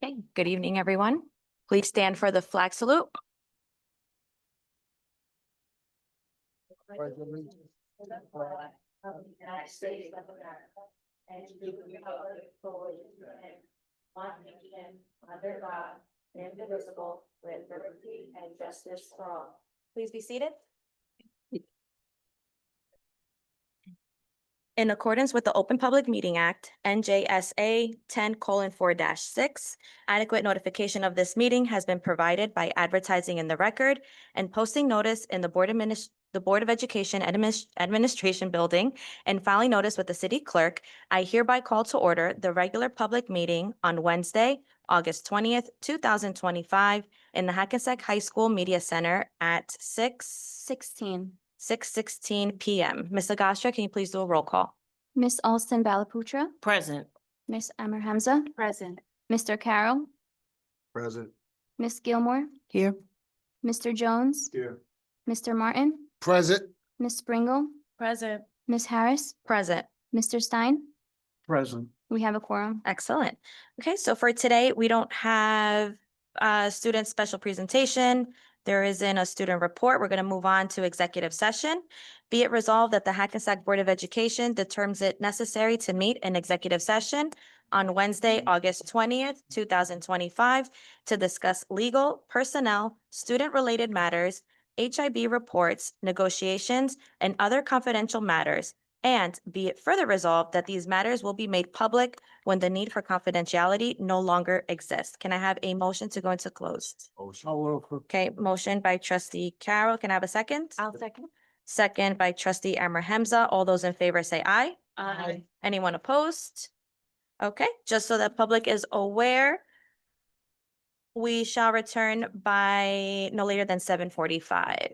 Okay, good evening, everyone. Please stand for the flag salute. Of the United States of America, and to the republic for which it stands, one nation, under God, indivisible, with liberty and justice for all. Please be seated. In accordance with the Open Public Meeting Act, NJSA 10:4-6, adequate notification of this meeting has been provided by advertising in the record and posting notice in the Board of Education Administration Building and filing notice with the city clerk. I hereby call to order the regular public meeting on Wednesday, August 20th, 2025, in the Hackensack High School Media Center at 6:16 p.m. Ms. Agostra, can you please do a roll call? Miss Alston Balaputra, Present. Miss Amar Hamza, Present. Mr. Carroll, Present. Miss Gilmore, Here. Mr. Jones, Here. Mr. Martin, Present. Miss Springle, Present. Miss Harris, Present. Mr. Stein. Present. We have a quorum. Excellent. Okay, so for today, we don't have a student special presentation. There isn't a student report. We're going to move on to executive session. Be it resolved that the Hackensack Board of Education determines it necessary to meet an executive session on Wednesday, August 20th, 2025, to discuss legal, personnel, student-related matters, HIB reports, negotiations, and other confidential matters. And be it further resolved that these matters will be made public when the need for confidentiality no longer exists. Can I have a motion to go into closed? Okay, motion by trustee Carroll. Can I have a second? I'll second. Second by trustee Amar Hamza. All those in favor say aye. Aye. Anyone opposed? Okay, just so the public is aware, we shall return by no later than 7:45.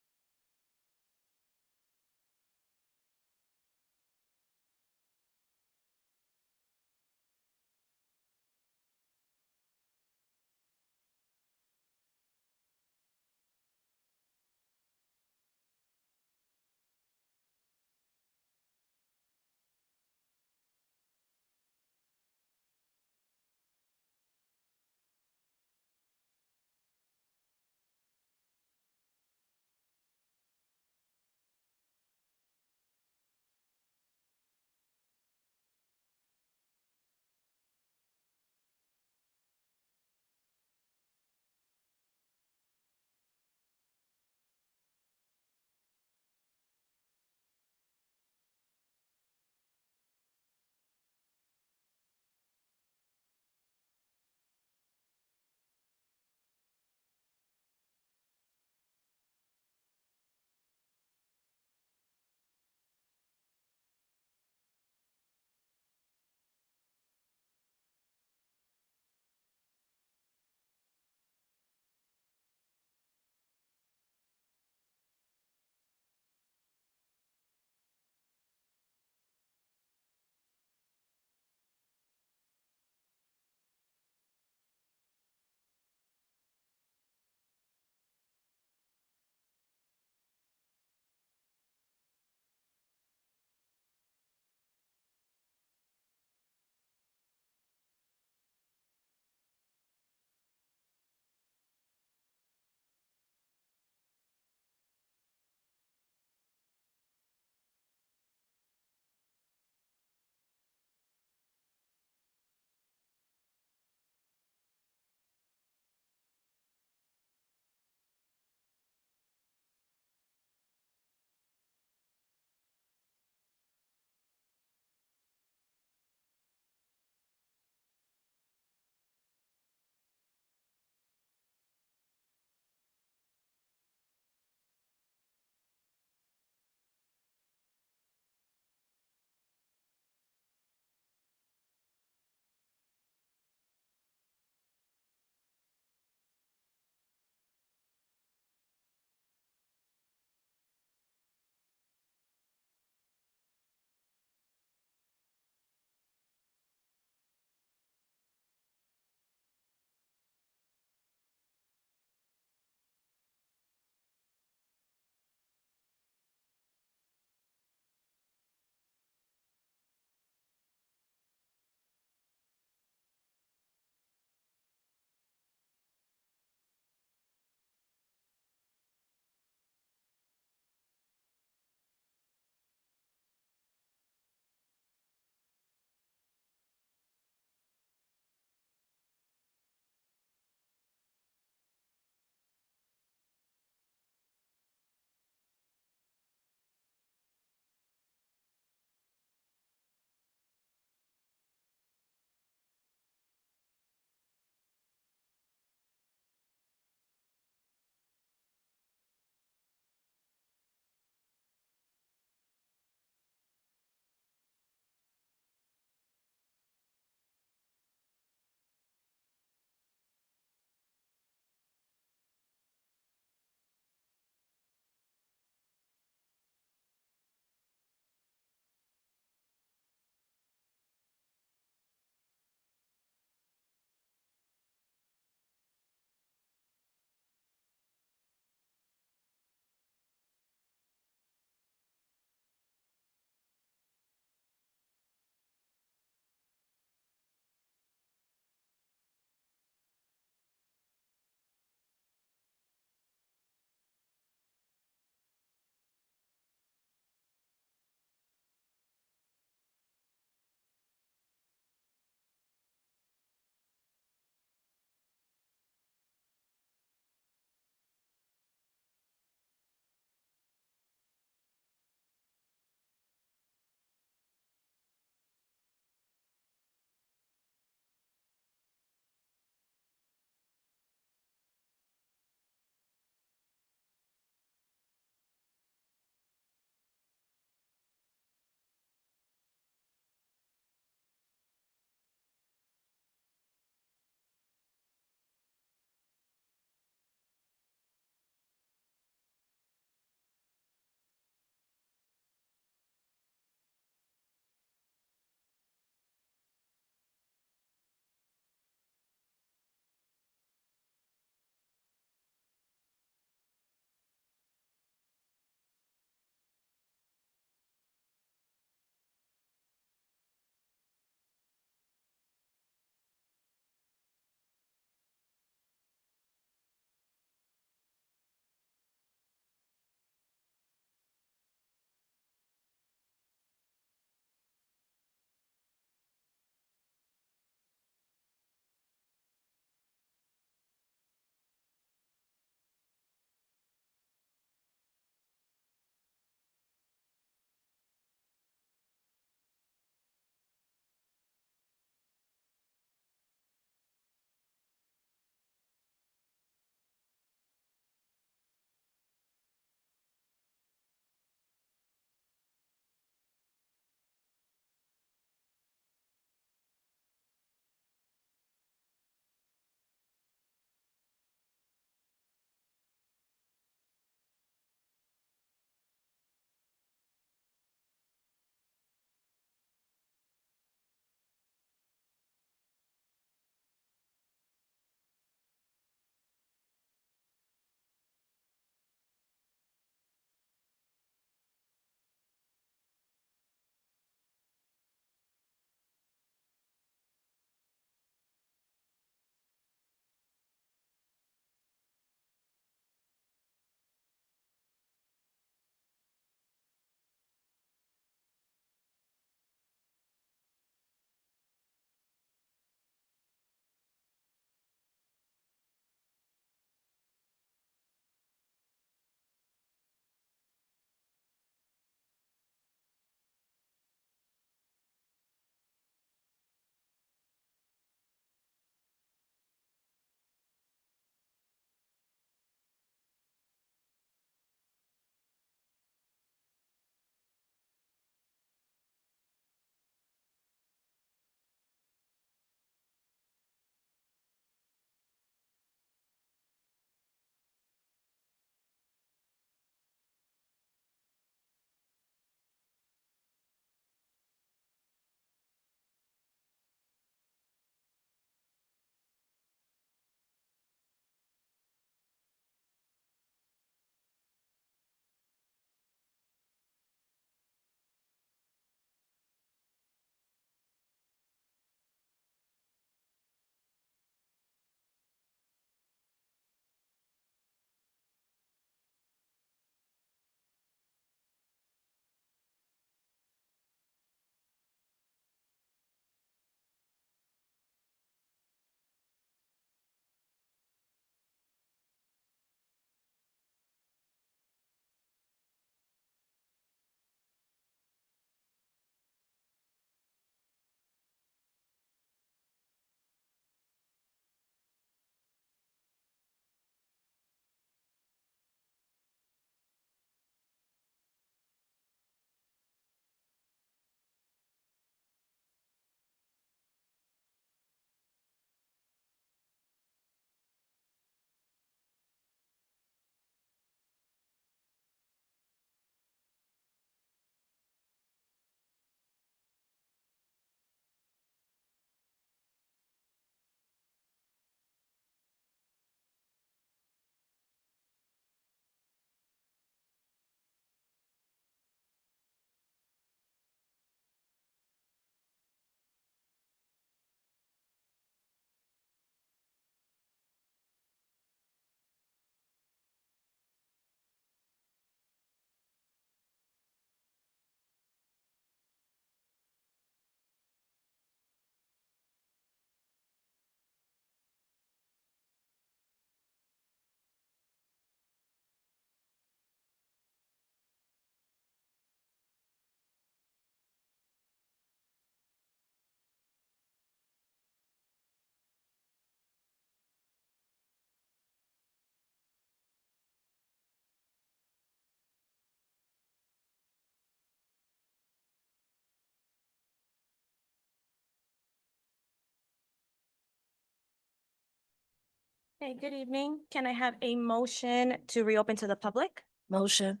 Okay, good evening. Can I have a motion to reopen to the public? Motion.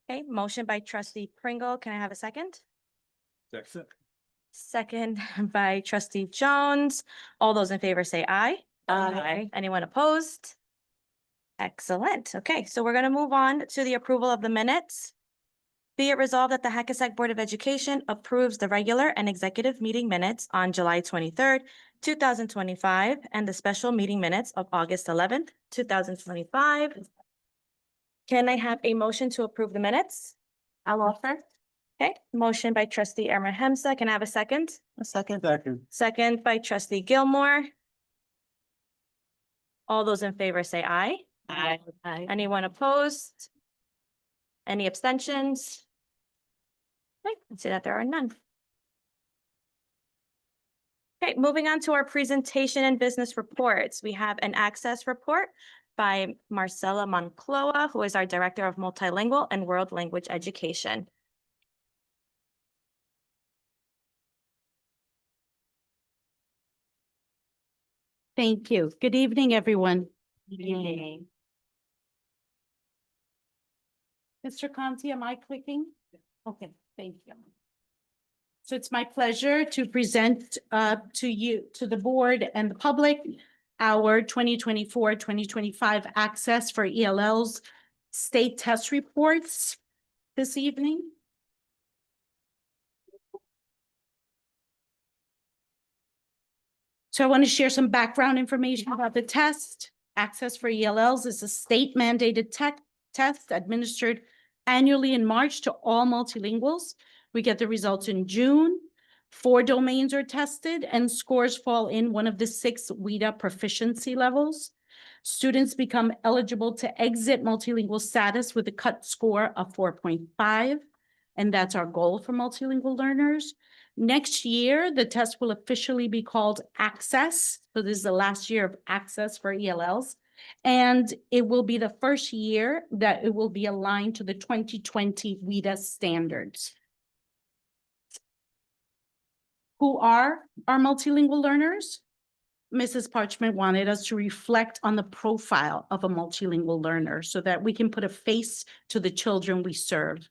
Okay, motion by trustee Pringle. Can I have a second? Second. Second by trustee Jones. All those in favor say aye. Anyone opposed? Excellent. Okay, so we're going to move on to the approval of the minutes. Be it resolved that the Hackensack Board of Education approves the regular and executive meeting minutes on July 23rd, 2025, and the special meeting minutes of August 11th, 2025. Can I have a motion to approve the minutes? I'll offer. Okay, motion by trustee Emma Hemsa. Can I have a second? A second. Second. Second by trustee Gilmore. All those in favor say aye. Aye. Anyone opposed? Any abstentions? Okay, I see that there are none. Okay, moving on to our presentation and business reports. We have an access report by Marcela Moncloa, who is our Director of Multilingual and World Language Education. Thank you. Good evening, everyone. Mr. Conti, am I clicking? Okay, thank you. So it's my pleasure to present to you, to the board and the public, our 2024-2025 access for ELL's state test reports this evening. So I want to share some background information about the test. Access for ELLs is a state mandated test administered annually in March to all multilinguals. We get the results in June. 4 domains are tested and scores fall in one of the 6 WIDA proficiency levels. Students become eligible to exit multilingual status with a cut score of 4.5, and that's our goal for multilingual learners. Next year, the test will officially be called Access. So this is the last year of Access for ELLs. And it will be the first year that it will be aligned to the 2020 WIDA standards. Who are our multilingual learners? Mrs. Parchment wanted us to reflect on the profile of a multilingual learner so that we can put a face to the children we serve.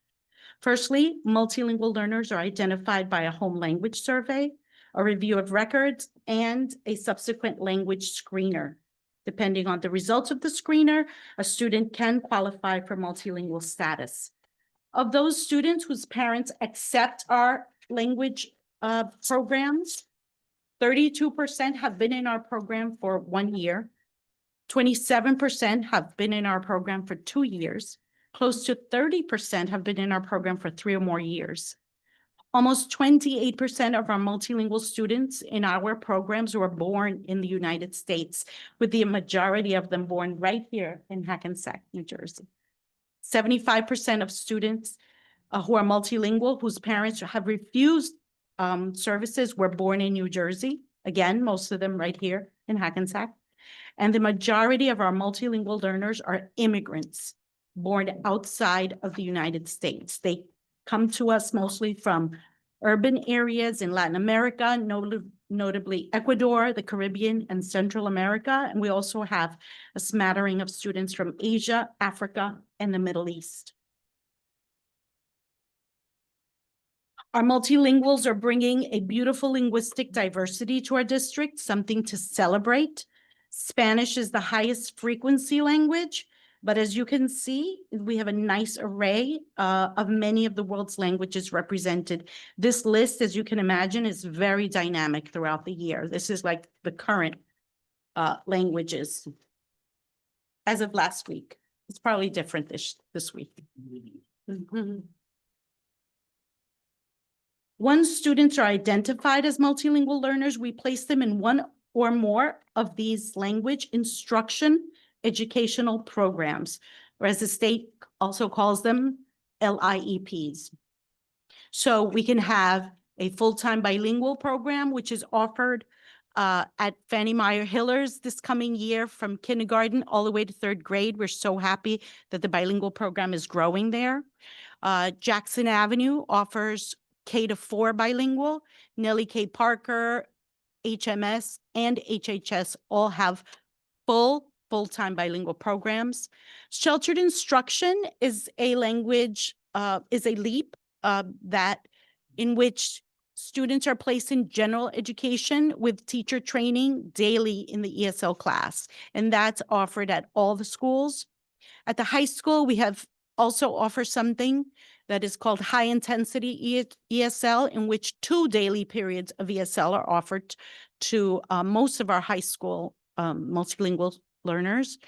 Firstly, multilingual learners are identified by a home language survey, a review of records, and a subsequent language screener. Depending on the results of the screener, a student can qualify for multilingual status. Of those students whose parents accept our language programs, 32% have been in our program for 1 year. 27% have been in our program for 2 years. Close to 30% have been in our program for 3 or more years. Almost 28% of our multilingual students in our programs were born in the United States, with the majority of them born right here in Hackensack, New Jersey. 75% of students who are multilingual, whose parents have refused services, were born in New Jersey. Again, most of them right here in Hackensack. And the majority of our multilingual learners are immigrants born outside of the United States. They come to us mostly from urban areas in Latin America, notably Ecuador, the Caribbean, and Central America. And we also have a smattering of students from Asia, Africa, and the Middle East. Our multilinguals are bringing a beautiful linguistic diversity to our district, something to celebrate. Spanish is the highest frequency language, but as you can see, we have a nice array of many of the world's languages represented. This list, as you can imagine, is very dynamic throughout the year. This is like the current languages as of last week. It's probably different this week. Once students are identified as multilingual learners, we place them in one or more of these language instruction educational programs, or as the state also calls them, LIEPs. So we can have a full-time bilingual program, which is offered at Fannie Meyer Hillers this coming year from kindergarten all the way to 3rd grade. We're so happy that the bilingual program is growing there. Jackson Avenue offers K-4 bilingual. Nellie K. Parker, HMS, and HHS all have full full-time bilingual programs. Sheltered instruction is a language, is a LEAP that in which students are placed in general education with teacher training daily in the ESL class, and that's offered at all the schools. At the high school, we have also offer something that is called high-intensity ESL, in which 2 daily periods of ESL are offered to most of our high school multilingual learners.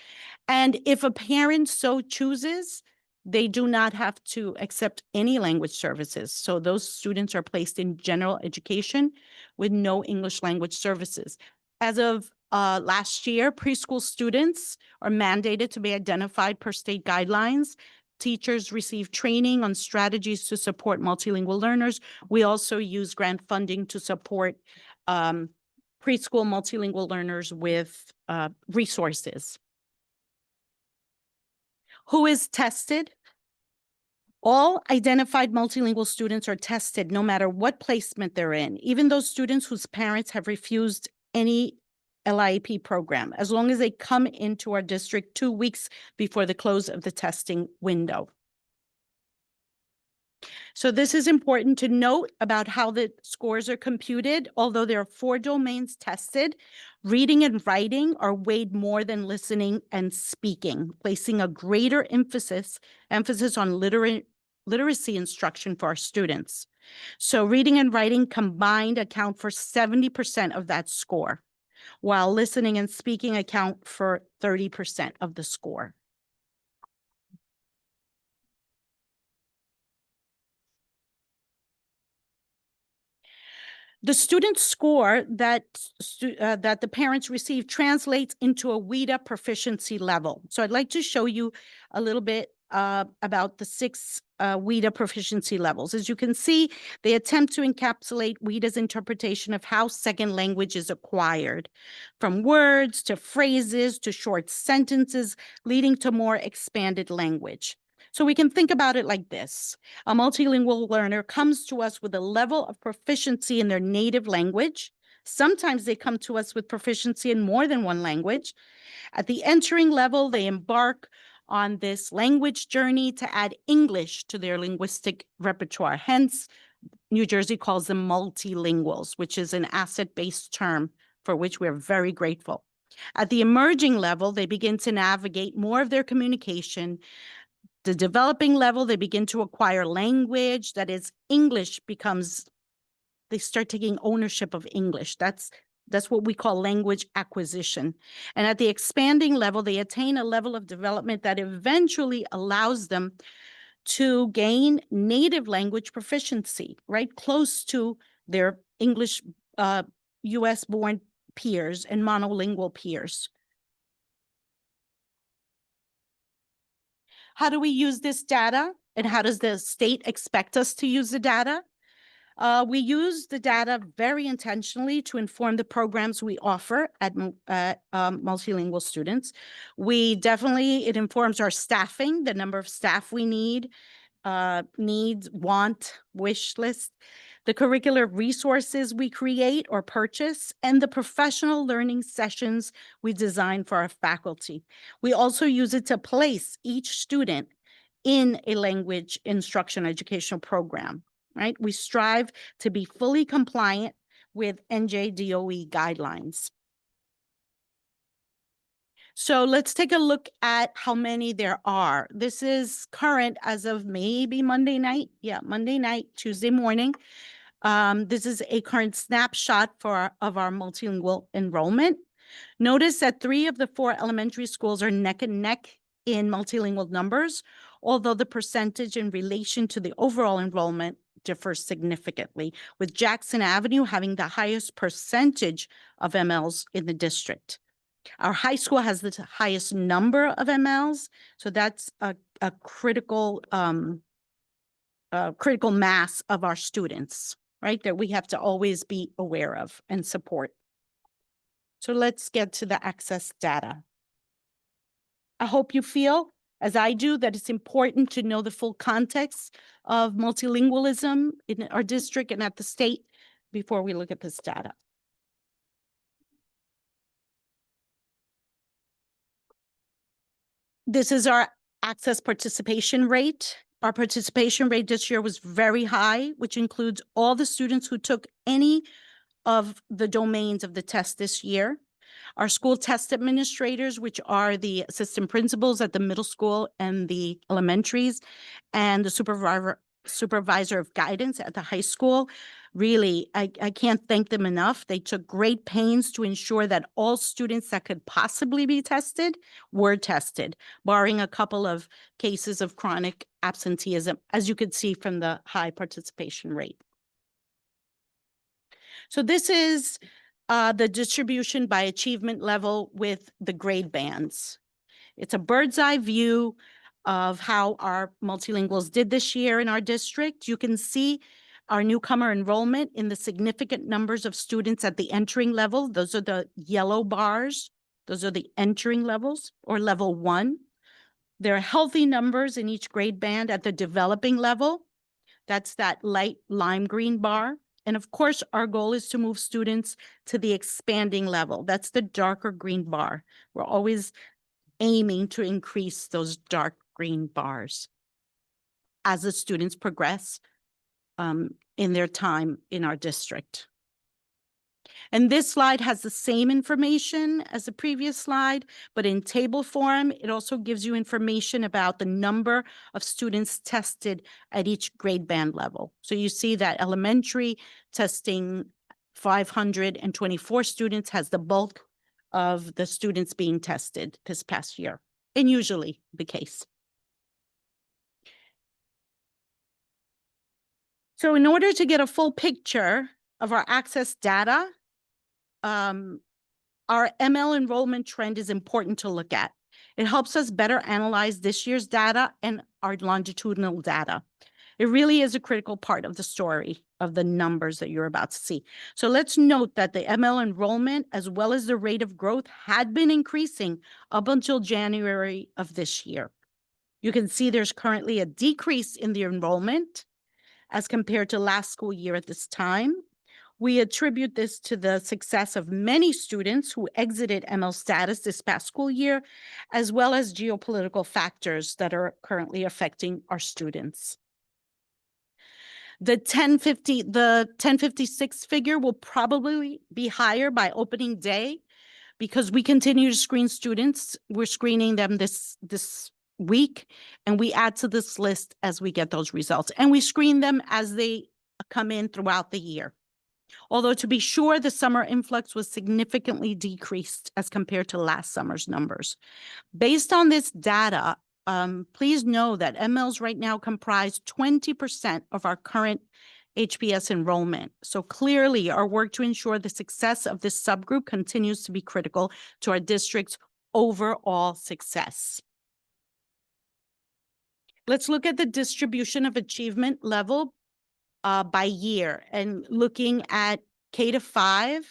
And if a parent so chooses, they do not have to accept any language services. So those students are placed in general education with no English language services. As of last year, preschool students are mandated to be identified per state guidelines. Teachers receive training on strategies to support multilingual learners. We also use grant funding to support preschool multilingual learners with resources. Who is tested? All identified multilingual students are tested no matter what placement they're in, even those students whose parents have refused any LIEP program, as long as they come into our district 2 weeks before the close of the testing window. So this is important to note about how the scores are computed. Although there are 4 domains tested, reading and writing are weighed more than listening and speaking, placing a greater emphasis on literacy instruction for our students. So reading and writing combined account for 70% of that score, while listening and speaking account for 30% of the score. The student score that the parents receive translates into a WIDA proficiency level. So I'd like to show you a little bit about the 6 WIDA proficiency levels. As you can see, they attempt to encapsulate WIDA's interpretation of how second language is acquired, from words to phrases to short sentences, leading to more expanded language. So we can think about it like this. A multilingual learner comes to us with a level of proficiency in their native language. Sometimes they come to us with proficiency in more than one language. At the entering level, they embark on this language journey to add English to their linguistic repertoire. Hence, New Jersey calls them multilinguals, which is an asset-based term for which we're very grateful. At the emerging level, they begin to navigate more of their communication. The developing level, they begin to acquire language, that is, English becomes, they start taking ownership of English. That's what we call language acquisition. And at the expanding level, they attain a level of development that eventually allows them to gain native language proficiency, right? Close to their English, US-born peers and monolingual peers. How do we use this data, and how does the state expect us to use the data? We use the data very intentionally to inform the programs we offer at multilingual students. It informs our staffing, the number of staff we need, needs, want, wish list, the curricular resources we create or purchase, and the professional learning sessions we design for our faculty. We also use it to place each student in a language instruction educational program, right? We strive to be fully compliant with NJDOE guidelines. So let's take a look at how many there are. This is current as of maybe Monday night. Yeah, Monday night, Tuesday morning. This is a current snapshot of our multilingual enrollment. Notice that 3 of the 4 elementary schools are neck and neck in multilingual numbers, although the percentage in relation to the overall enrollment differs significantly, with Jackson Avenue having the highest percentage of MLs in the district. Our high school has the highest number of MLs, so that's a critical mass of our students, right, that we have to always be aware of and support. So let's get to the access data. I hope you feel, as I do, that it's important to know the full context of multilingualism in our district and at the state before we look at this data. This is our access participation rate. Our participation rate this year was very high, which includes all the students who took any of the domains of the test this year. Our school test administrators, which are the assistant principals at the middle school and the elementaries, and the supervisor of guidance at the high school. Really, I can't thank them enough. They took great pains to ensure that all students that could possibly be tested were tested, barring a couple of cases of chronic absenteeism, as you could see from the high participation rate. So this is the distribution by achievement level with the grade bands. It's a bird's eye view of how our multilinguals did this year in our district. You can see our newcomer enrollment in the significant numbers of students at the entering level. Those are the yellow bars. Those are the entering levels, or level 1. There are healthy numbers in each grade band at the developing level. That's that light lime green bar. And of course, our goal is to move students to the expanding level. That's the darker green bar. We're always aiming to increase those dark green bars as the students progress in their time in our district. And this slide has the same information as the previous slide, but in table form. It also gives you information about the number of students tested at each grade band level. So you see that elementary testing 524 students has the bulk of the students being tested this past year, and usually the case. So in order to get a full picture of our access data, our ML enrollment trend is important to look at. It helps us better analyze this year's data and our longitudinal data. It really is a critical part of the story of the numbers that you're about to see. So let's note that the ML enrollment, as well as the rate of growth, had been increasing up until January of this year. You can see there's currently a decrease in the enrollment as compared to last school year at this time. We attribute this to the success of many students who exited ML status this past school year, as well as geopolitical factors that are currently affecting our students. The 1056 figure will probably be higher by opening day because we continue to screen students. We're screening them this week, and we add to this list as we get those results. And we screen them as they come in throughout the year. Although, to be sure, the summer influx was significantly decreased as compared to last summer's numbers. Based on this data, please know that MLs right now comprise 20% of our current HPS enrollment. So clearly, our work to ensure the success of this subgroup continues to be critical to our district's overall success. Let's look at the distribution of achievement level by year, and looking at K-5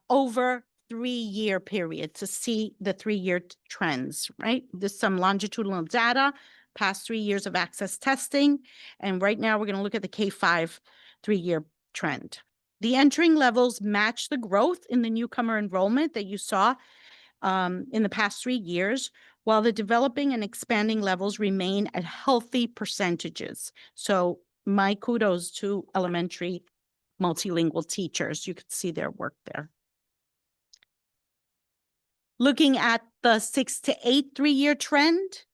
over 3-year period to see the 3-year trends, right? There's some longitudinal data, past 3 years of access testing, and right now we're going to look at the K-5 3-year trend. The entering levels match the growth in the newcomer enrollment that you saw in the past 3 years, while the developing and expanding levels remain at healthy percentages. So my kudos to elementary multilingual teachers. You could see their work there. Looking at the 6 to 8 3-year trend,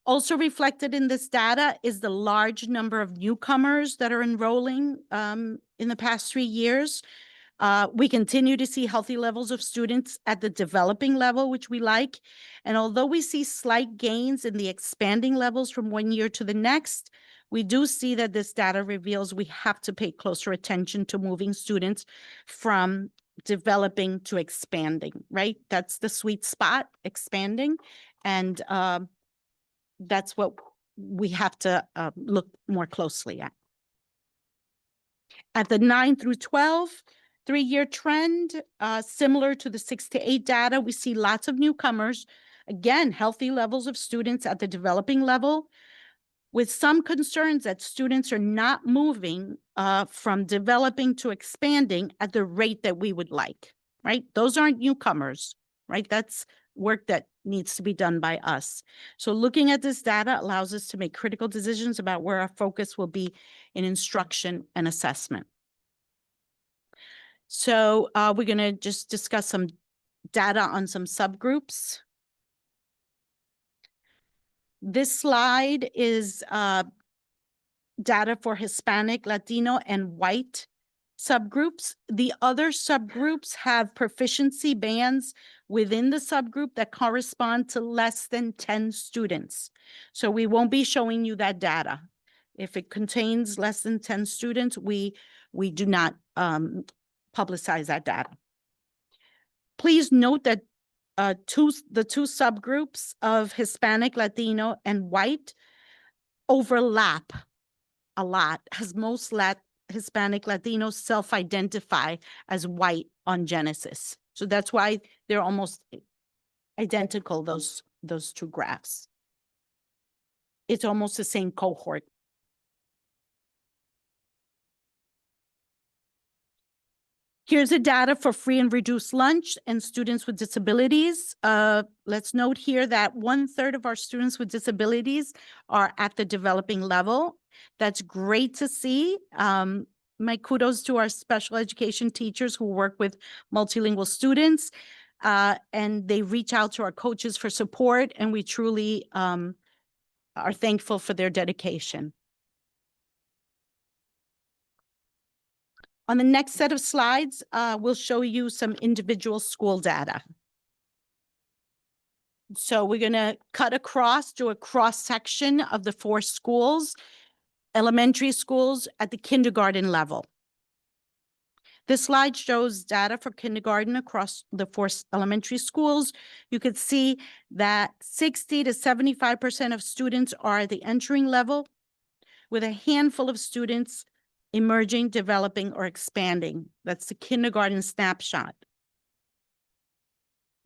also reflected in this data is the large number of newcomers that are enrolling in the past 3 years. We continue to see healthy levels of students at the developing level, which we like. And although we see slight gains in the expanding levels from one year to the next, we do see that this data reveals we have to pay closer attention to moving students from developing to expanding, right? That's the sweet spot, expanding. And that's what we have to look more closely at. At the 9 through 12, 3-year trend, similar to the 6 to 8 data, we see lots of newcomers. Again, healthy levels of students at the developing level, with some concerns that students are not moving from developing to expanding at the rate that we would like, right? Those aren't newcomers, right? That's work that needs to be done by us. So looking at this data allows us to make critical decisions about where our focus will be in instruction and assessment. So we're going to just discuss some data on some subgroups. This slide is data for Hispanic, Latino, and white subgroups. The other subgroups have proficiency bands within the subgroup that correspond to less than 10 students. So we won't be showing you that data. If it contains less than 10 students, we do not publicize that data. Please note that the two subgroups of Hispanic, Latino, and white overlap a lot, as most Hispanic Latinos self-identify as white on Genesis. So that's why they're almost identical, those two graphs. It's almost the same cohort. Here's the data for free and reduced lunch and students with disabilities. Let's note here that 1/3 of our students with disabilities are at the developing level. That's great to see. My kudos to our special education teachers who work with multilingual students, and they reach out to our coaches for support, and we truly are thankful for their dedication. On the next set of slides, we'll show you some individual school data. So we're going to do a cross section of the 4 schools, elementary schools at the kindergarten level. This slide shows data for kindergarten across the 4 elementary schools. You could see that 60 to 75% of students are at the entering level, with a handful of students emerging, developing, or expanding. That's the kindergarten snapshot.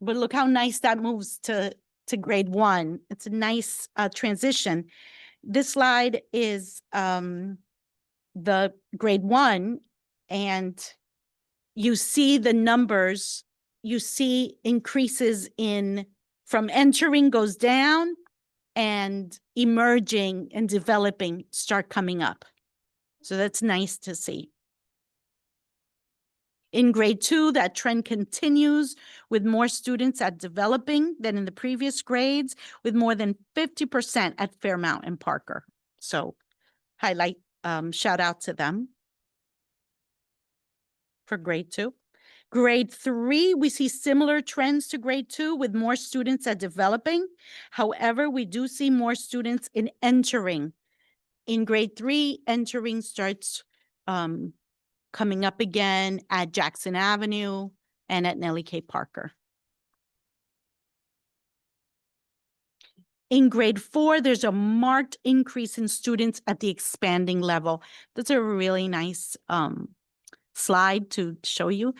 But look how nice that moves to grade 1. It's a nice transition. This slide is the grade 1, and you see the numbers. You see increases from entering goes down, and emerging and developing start coming up. So that's nice to see. In grade 2, that trend continues with more students at developing than in the previous grades, with more than 50% at Fairmount and Parker. So shout out to them for grade 2. Grade 3, we see similar trends to grade 2 with more students at developing. However, we do see more students in entering. In grade 3, entering starts coming up again at Jackson Avenue and at Nellie K. Parker. In grade 4, there's a marked increase in students at the expanding level. That's a really nice slide to show you.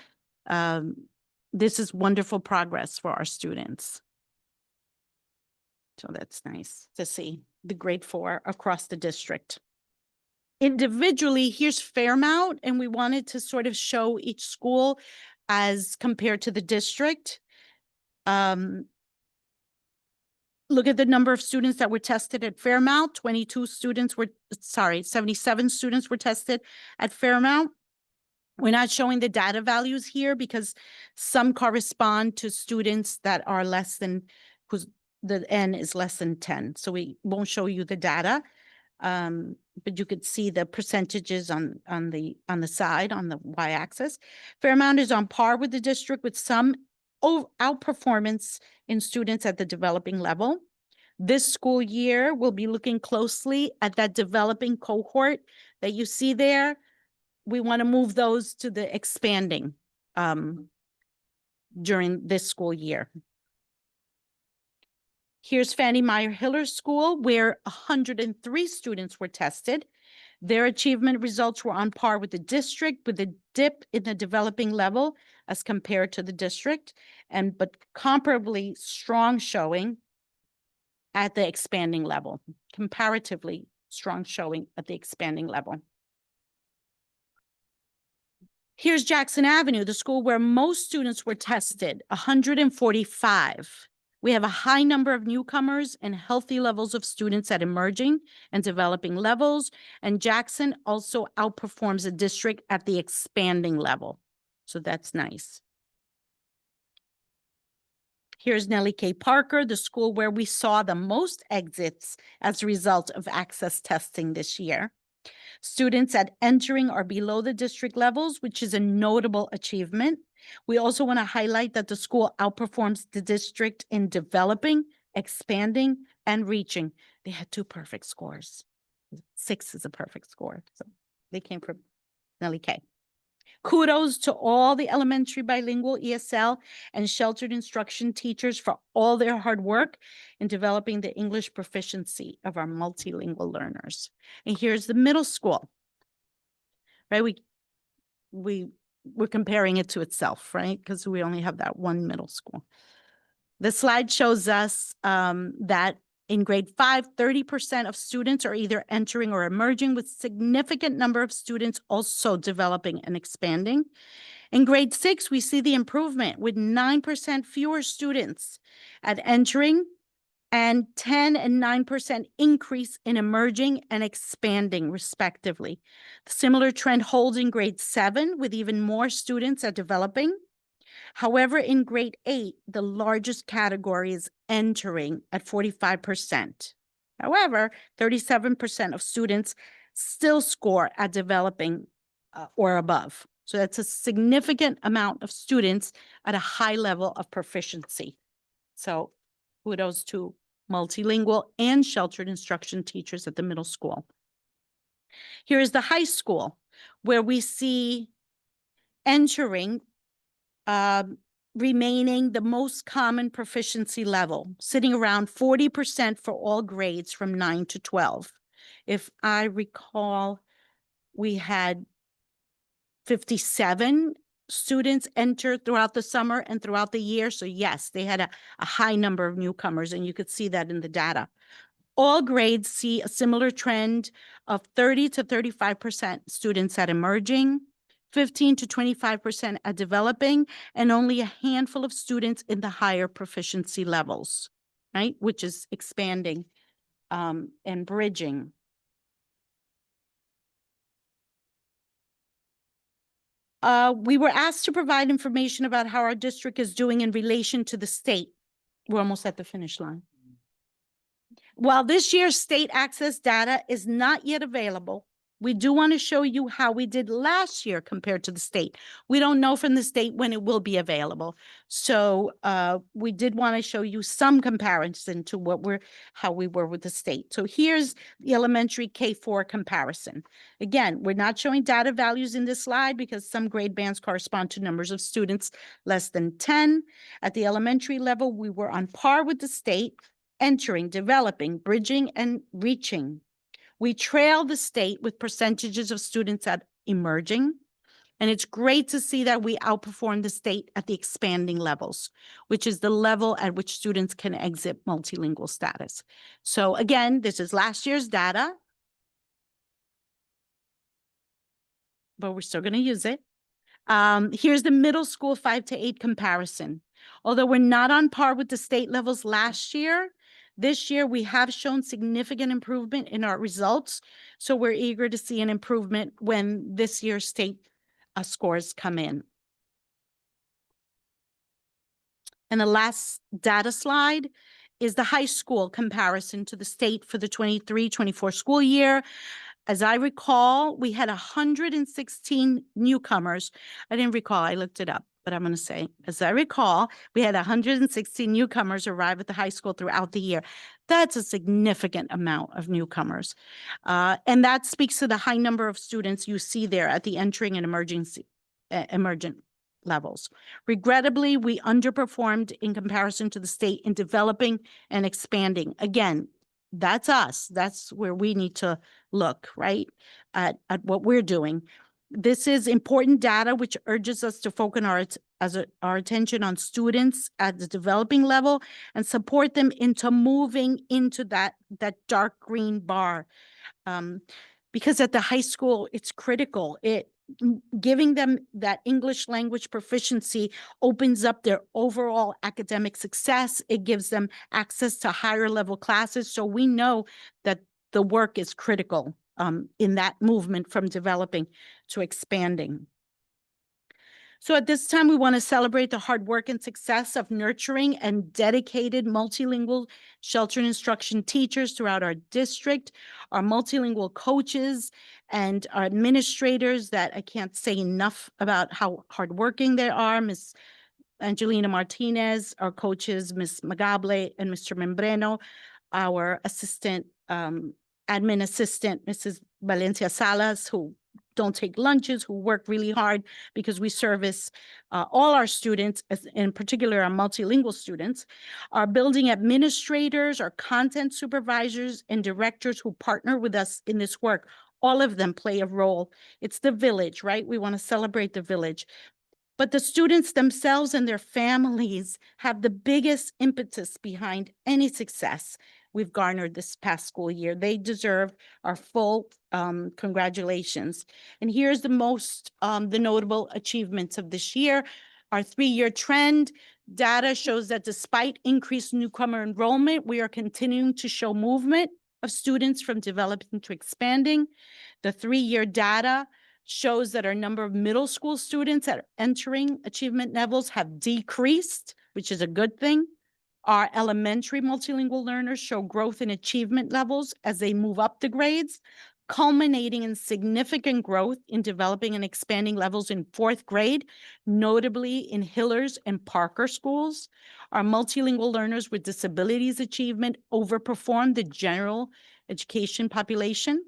This is wonderful progress for our students. So that's nice to see the grade 4 across the district. Individually, here's Fairmount, and we wanted to sort of show each school as compared to the district. Look at the number of students that were tested at Fairmount. 77 students were tested at Fairmount. We're not showing the data values here because some correspond to students that are less than, the N is less than 10. So we won't show you the data, but you could see the percentages on the side, on the y-axis. Fairmount is on par with the district, with some outperformance in students at the developing level. This school year, we'll be looking closely at that developing cohort that you see there. We want to move those to the expanding during this school year. Here's Fannie Meyer Hiller School, where 103 students were tested. Their achievement results were on par with the district, with a dip in the developing level as compared to the district, but comparably strong showing at the expanding level, comparatively strong showing at the expanding level. Here's Jackson Avenue, the school where most students were tested, 145. We have a high number of newcomers and healthy levels of students at emerging and developing levels. And Jackson also outperforms the district at the expanding level. So that's nice. Here's Nellie K. Parker, the school where we saw the most exits as a result of access testing this year. Students at entering are below the district levels, which is a notable achievement. We also want to highlight that the school outperforms the district in developing, expanding, and reaching. They had 2 perfect scores. 6 is a perfect score. So they came from Nellie K. Kudos to all the elementary bilingual ESL and sheltered instruction teachers for all their hard work in developing the English proficiency of our multilingual learners. And here's the middle school, right? We're comparing it to itself, right? Because we only have that one middle school. The slide shows us that in grade 5, 30% of students are either entering or emerging, with significant number of students also developing and expanding. In grade 6, we see the improvement with 9% fewer students at entering and 10 and 9% increase in emerging and expanding respectively. The similar trend holds in grade 7 with even more students at developing. However, in grade 8, the largest category is entering at 45%. However, 37% of students still score at developing or above. So that's a significant amount of students at a high level of proficiency. So kudos to multilingual and sheltered instruction teachers at the middle school. Here is the high school, where we see entering remaining the most common proficiency level, sitting around 40% for all grades from 9 to 12. If I recall, we had 57 students enter throughout the summer and throughout the year. So yes, they had a high number of newcomers, and you could see that in the data. All grades see a similar trend of 30 to 35% students at emerging, 15 to 25% at developing, and only a handful of students in the higher proficiency levels, right? Which is expanding and bridging. We were asked to provide information about how our district is doing in relation to the state. We're almost at the finish line. While this year's state access data is not yet available, we do want to show you how we did last year compared to the state. We don't know from the state when it will be available. So we did want to show you some comparison to how we were with the state. So here's the elementary K-4 comparison. Again, we're not showing data values in this slide because some grade bands correspond to numbers of students less than 10. At the elementary level, we were on par with the state, entering, developing, bridging, and reaching. We trail the state with percentages of students at emerging, and it's great to see that we outperform the state at the expanding levels, which is the level at which students can exit multilingual status. So again, this is last year's data, but we're still going to use it. Here's the middle school 5 to 8 comparison. Although we're not on par with the state levels last year, this year, we have shown significant improvement in our results, so we're eager to see an improvement when this year's state scores come in. And the last data slide is the high school comparison to the state for the 23-24 school year. As I recall, we had 116 newcomers. I didn't recall, I looked it up, but I'm going to say, as I recall, we had 116 newcomers arrive at the high school throughout the year. That's a significant amount of newcomers. And that speaks to the high number of students you see there at the entering and emergent levels. Regrettably, we underperformed in comparison to the state in developing and expanding. Again, that's us. That's where we need to look, right, at what we're doing. This is important data which urges us to focus our attention on students at the developing level and support them into moving into that dark green bar. Because at the high school, it's critical. giving them that English language proficiency opens up their overall academic success. It gives them access to higher level classes. So we know that the work is critical in that movement from developing to expanding. So at this time, we want to celebrate the hard work and success of nurturing and dedicated multilingual sheltered instruction teachers throughout our district, our multilingual coaches and our administrators that I can't say enough about how hardworking they are. Ms. Angelina Martinez, our coaches, Ms. Magable and Mr. Membreno, our assistant, admin assistant, Mrs. Valencia Salas, who don't take lunches, who work really hard because we service all our students, in particular our multilingual students, our building administrators, our content supervisors and directors who partner with us in this work. All of them play a role. It's the village, right? We want to celebrate the village. But the students themselves and their families have the biggest impetus behind any success we've garnered this past school year. They deserve our full congratulations. And here's the notable achievements of this year. Our 3-year trend data shows that despite increased newcomer enrollment, we are continuing to show movement of students from developing to expanding. The 3-year data shows that our number of middle school students that are entering achievement levels have decreased, which is a good thing. Our elementary multilingual learners show growth in achievement levels as they move up the grades, culminating in significant growth in developing and expanding levels in 4th grade, notably in Hillers and Parker schools. Our multilingual learners with disabilities achievement overperform the general education population.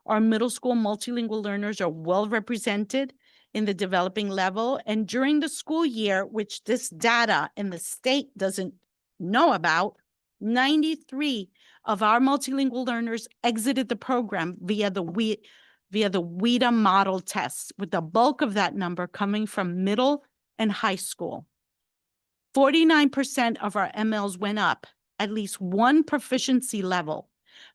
Our middle school multilingual learners are well represented in the developing level. And during the school year, which this data in the state doesn't know about, 93 of our multilingual learners exited the program via the WIDA model test, with the bulk of that number coming from middle and high school. 49% of our MLs went up at least one proficiency level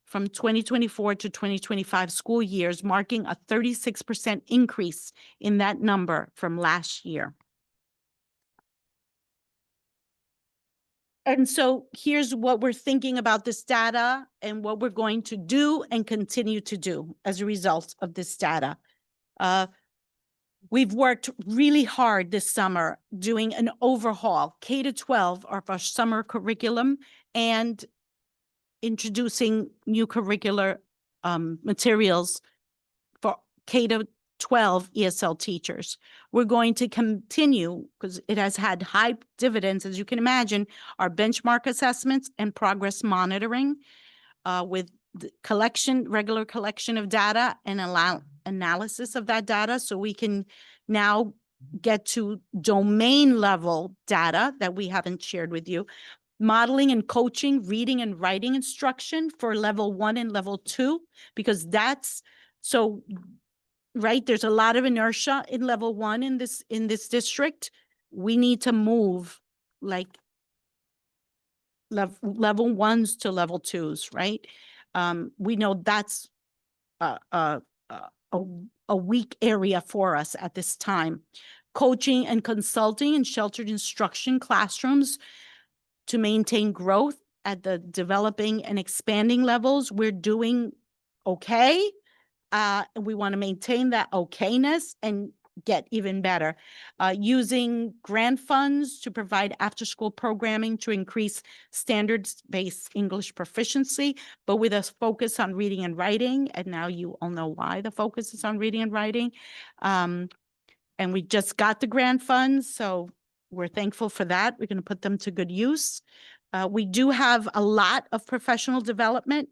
from 2024 to 2025 school years, marking a 36% increase in that number from last year. And so here's what we're thinking about this data and what we're going to do and continue to do as a result of this data. We've worked really hard this summer doing an overhaul, K-12 of our summer curriculum and introducing new curricular materials for K-12 ESL teachers. We're going to continue, because it has had high dividends, as you can imagine, our benchmark assessments and progress monitoring with the regular collection of data and analysis of that data, so we can now get to domain level data that we haven't shared with you. Modeling and coaching, reading and writing instruction for level 1 and level 2, because that's so, right? There's a lot of inertia in level 1 in this district. We need to move like level 1s to level 2s, right? We know that's a weak area for us at this time. Coaching and consulting in sheltered instruction classrooms to maintain growth at the developing and expanding levels. We're doing okay. We want to maintain that okayness and get even better. Using grant funds to provide after-school programming to increase standards-based English proficiency, but with a focus on reading and writing. And now you all know why the focus is on reading and writing. And we just got the grant funds, so we're thankful for that. We're going to put them to good use. We do have a lot of professional development,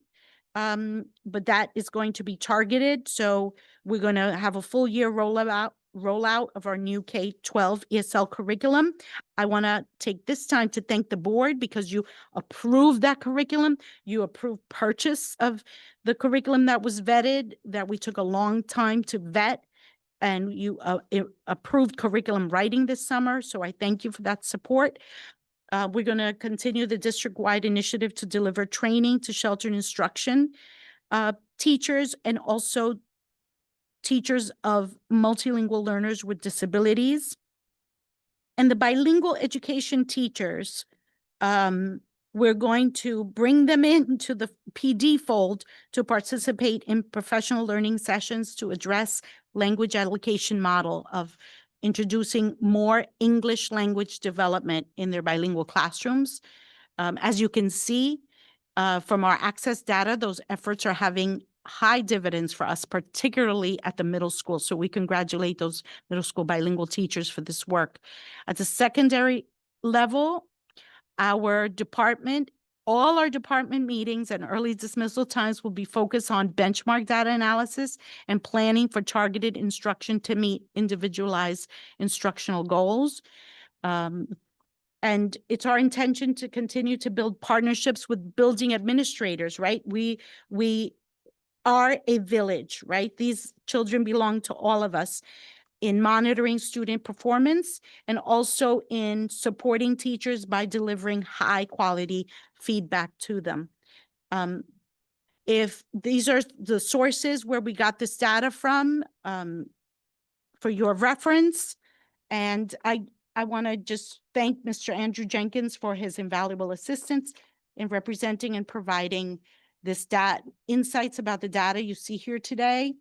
but that is going to be targeted. So we're going to have a full year rollout of our new K-12 ESL curriculum. I want to take this time to thank the board because you approved that curriculum. You approved purchase of the curriculum that was vetted, that we took a long time to vet. And you approved curriculum writing this summer, so I thank you for that support. We're going to continue the district-wide initiative to deliver training to sheltered instruction teachers and also teachers of multilingual learners with disabilities. And the bilingual education teachers, we're going to bring them into the PD fold to participate in professional learning sessions to address language allocation model of introducing more English language development in their bilingual classrooms. As you can see from our access data, those efforts are having high dividends for us, particularly at the middle school. So we congratulate those middle school bilingual teachers for this work. At the secondary level, our department, all our department meetings and early dismissal times will be focused on benchmark data analysis and planning for targeted instruction to meet individualized instructional goals. And it's our intention to continue to build partnerships with building administrators, right? We are a village, right? These children belong to all of us in monitoring student performance and also in supporting teachers by delivering high quality feedback to them. If these are the sources where we got this data from, for your reference, and I want to just thank Mr. Andrew Jenkins for his invaluable assistance in representing and providing this insights about the data you see here today.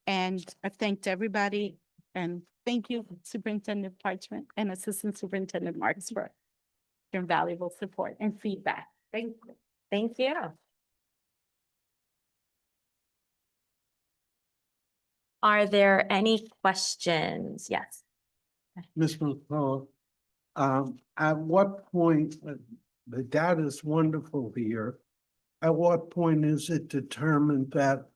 And I've thanked everybody, and thank you, Superintendent Parchment and Assistant Superintendent Marks, for your invaluable support and feedback. Thank you. Thank you. Are there any questions? Yes. Ms. McCullough, at what point, the data is wonderful here. At what point is it determined that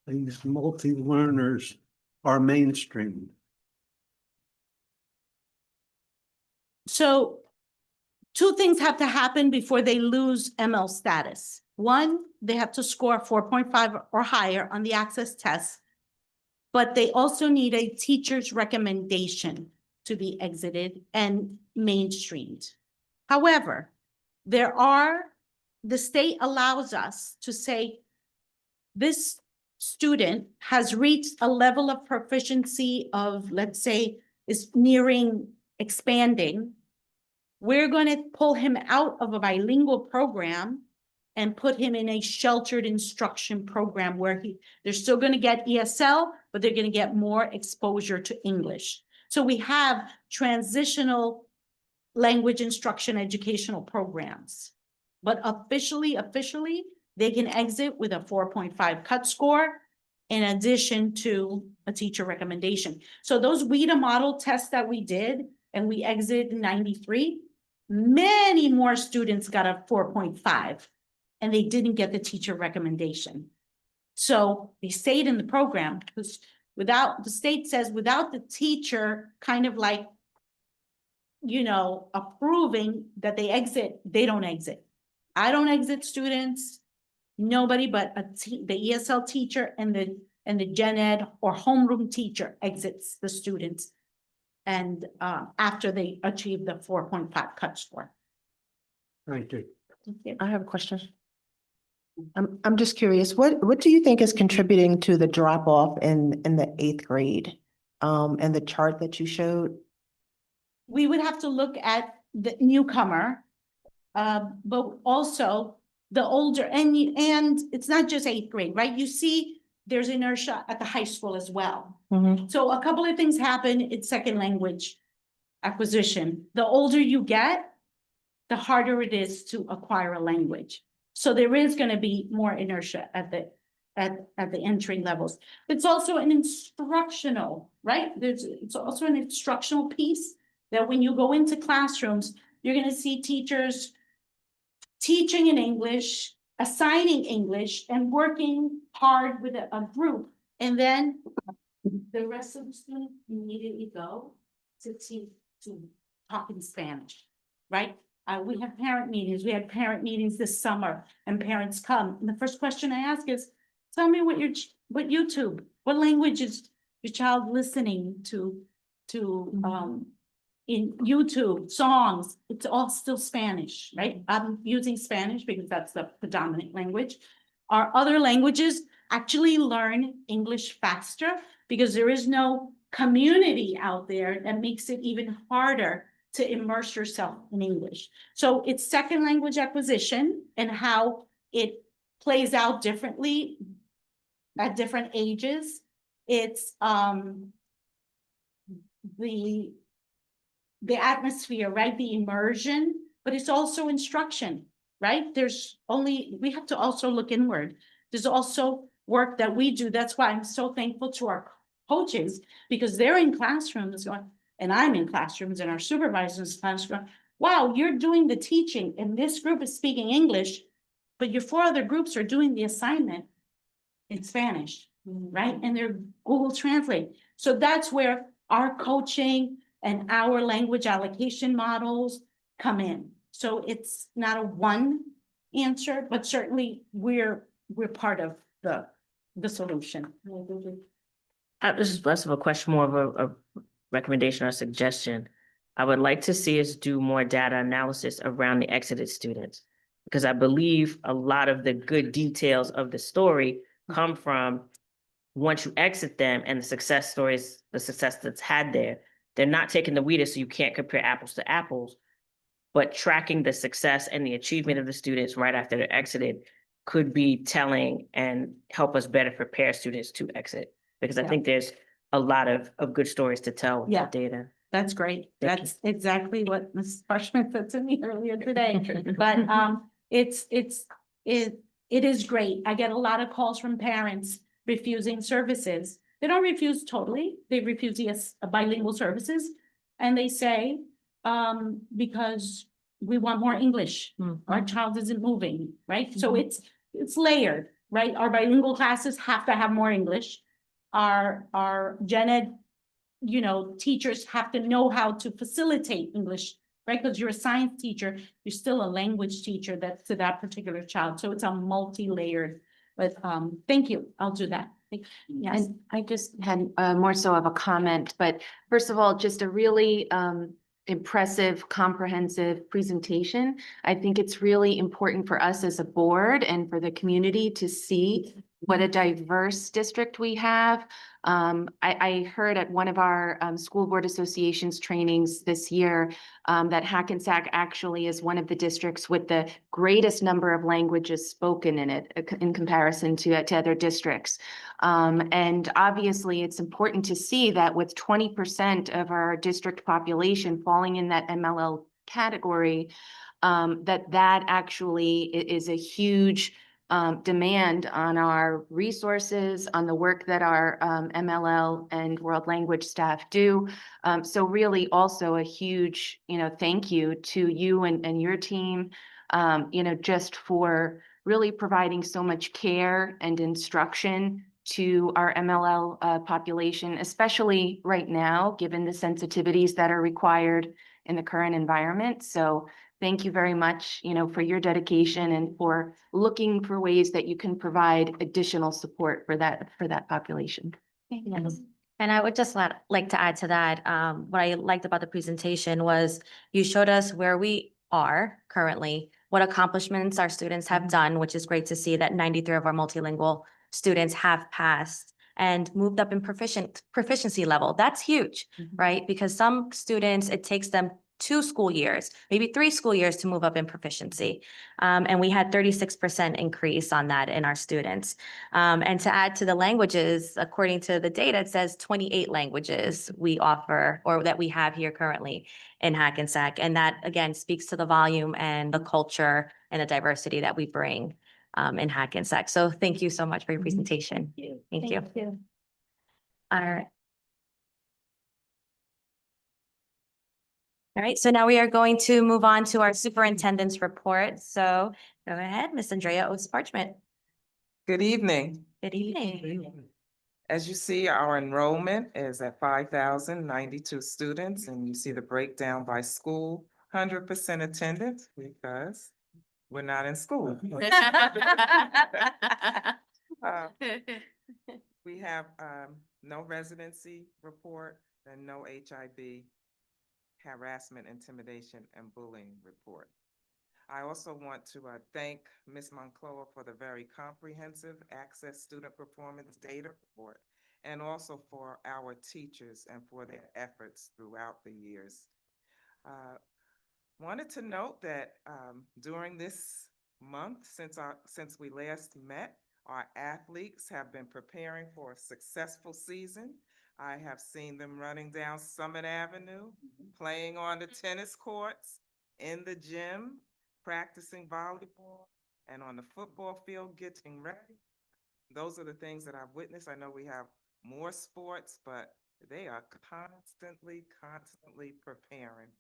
these multi-learners are mainstreamed? So two things have to happen before they lose ML status. One, they have to score 4.5 or higher on the access test, but they also need a teacher's recommendation to be exited and mainstreamed. However, the state allows us to say, this student has reached a level of proficiency of, let's say, is nearing expanding. We're going to pull him out of a bilingual program and put him in a sheltered instruction program where they're still going to get ESL, but they're going to get more exposure to English. So we have transitional language instruction educational programs, but officially, they can exit with a 4.5 cut score in addition to a teacher recommendation. So those WIDA model tests that we did, and we exited 93, many more students got a 4.5 and they didn't get the teacher recommendation. So they stayed in the program because the state says without the teacher kind of like, approving that they exit, they don't exit. I don't exit students. Nobody but the ESL teacher and the gen ed or homeroom teacher exits the students. And after they achieve the 4.5 cut score. Thank you. I have a question. I'm just curious, what do you think is contributing to the drop off in the 8th grade? And the chart that you showed? We would have to look at the newcomer, but also the older, and it's not just 8th grade, right? You see there's inertia at the high school as well. Mm-hmm. So a couple of things happen in second language acquisition. The older you get, the harder it is to acquire a language. So there is going to be more inertia at the entry levels. It's also an instructional, right? It's also an instructional piece that when you go into classrooms, you're going to see teachers teaching in English, assigning English, and working hard with a group. And then the rest of the students immediately go to talk in Spanish, right? We have parent meetings. We had parent meetings this summer, and parents come. And the first question I ask is, tell me what YouTube, what language is your child listening to in YouTube songs? It's all still Spanish, right? I'm using Spanish because that's the predominant language. our other languages actually learn English faster because there is no community out there that makes it even harder to immerse yourself in English. So it's second language acquisition and how it plays out differently at different ages. It's the atmosphere, right? The immersion, but it's also instruction, right? We have to also look inward. There's also work that we do. That's why I'm so thankful to our coaches, because they're in classrooms going, and I'm in classrooms and our supervisors classroom. Wow, you're doing the teaching and this group is speaking English, but your 4 other groups are doing the assignment in Spanish, right? And they're Google Translate. So that's where our coaching and our language allocation models come in. So it's not a one answer, but certainly we're part of the solution. This is less of a question, more of a recommendation or suggestion. I would like to see us do more data analysis around the exited students. Because I believe a lot of the good details of the story come from once you exit them and the success stories, the success that's had there. They're not taking the weed, so you can't compare apples to apples. But tracking the success and the achievement of the students right after they're exited could be telling and help us better prepare students to exit. Because I Yeah. think there's a lot of good stories to tell with Yeah. the data. That's great. Thank you. That's exactly what Mrs. Parchman said to me earlier today. But it is great. I get a lot of calls from parents refusing services. They don't refuse totally. They refuse bilingual services. And they say, because we want more English. Our child isn't moving, right? So it's layered, right? Our bilingual classes have to have more English. Our gen ed, teachers have to know how to facilitate English, right? Because you're a science teacher, you're still a language teacher that's to that particular child. So it's a multi-layered, but thank you. I'll do that. Yes. And I just had more so of a comment, but first of all, just a really impressive, comprehensive presentation. I think it's really important for us as a board and for the community to see what a diverse district we have. I heard at one of our school board associations trainings this year that Hackensack actually is one of the districts with the greatest number of languages spoken in it in comparison to other districts. And obviously it's important to see that with 20% of our district population falling in that MLL category, that actually is a huge demand on our resources, on the work that our MLL and world language staff do. So really also a huge, thank you to you and your team, just for really providing so much care and instruction to our MLL population, especially right now, given the sensitivities that are required in the current environment. So thank you very much, for your dedication and for looking for ways that you can provide additional support for that population. Yes. And I would just like to add to that, what I liked about the presentation was you showed us where we are currently, what accomplishments our students have done, which is great to see that 93 of our multilingual students have passed and moved up in proficiency level. That's huge, right? Because some students, it takes them 2 school years, maybe 3 school years to move up in proficiency. And we had 36% increase on that in our students. And to add to the languages, according to the data, it says 28 languages we offer or that we have here currently in Hackensack. And that again speaks to the volume and the culture and the diversity that we bring in Hackensack. So thank you so much for your presentation. Thank you. All right. All right, so now we are going to move on to our superintendent's report. So go ahead, Ms. Andrea Oates Parchment. Good evening. Good evening. As you see, our enrollment is at 5,092 students, and you see the breakdown by school, 100% attendance because we're not in school. We have no residency report and no HIB harassment, intimidation, and bullying report. I also want to thank Ms. Moncloa for the very comprehensive Access Student Performance Data Report, and also for our teachers and for their efforts throughout the years. Wanted to note that during this month, since we last met, our athletes have been preparing for a successful season. I have seen them running down Summit Avenue, playing on the tennis courts, in the gym, practicing volleyball, and on the football field getting ready. Those are the things that I've witnessed. I know we have more sports, but they are constantly preparing.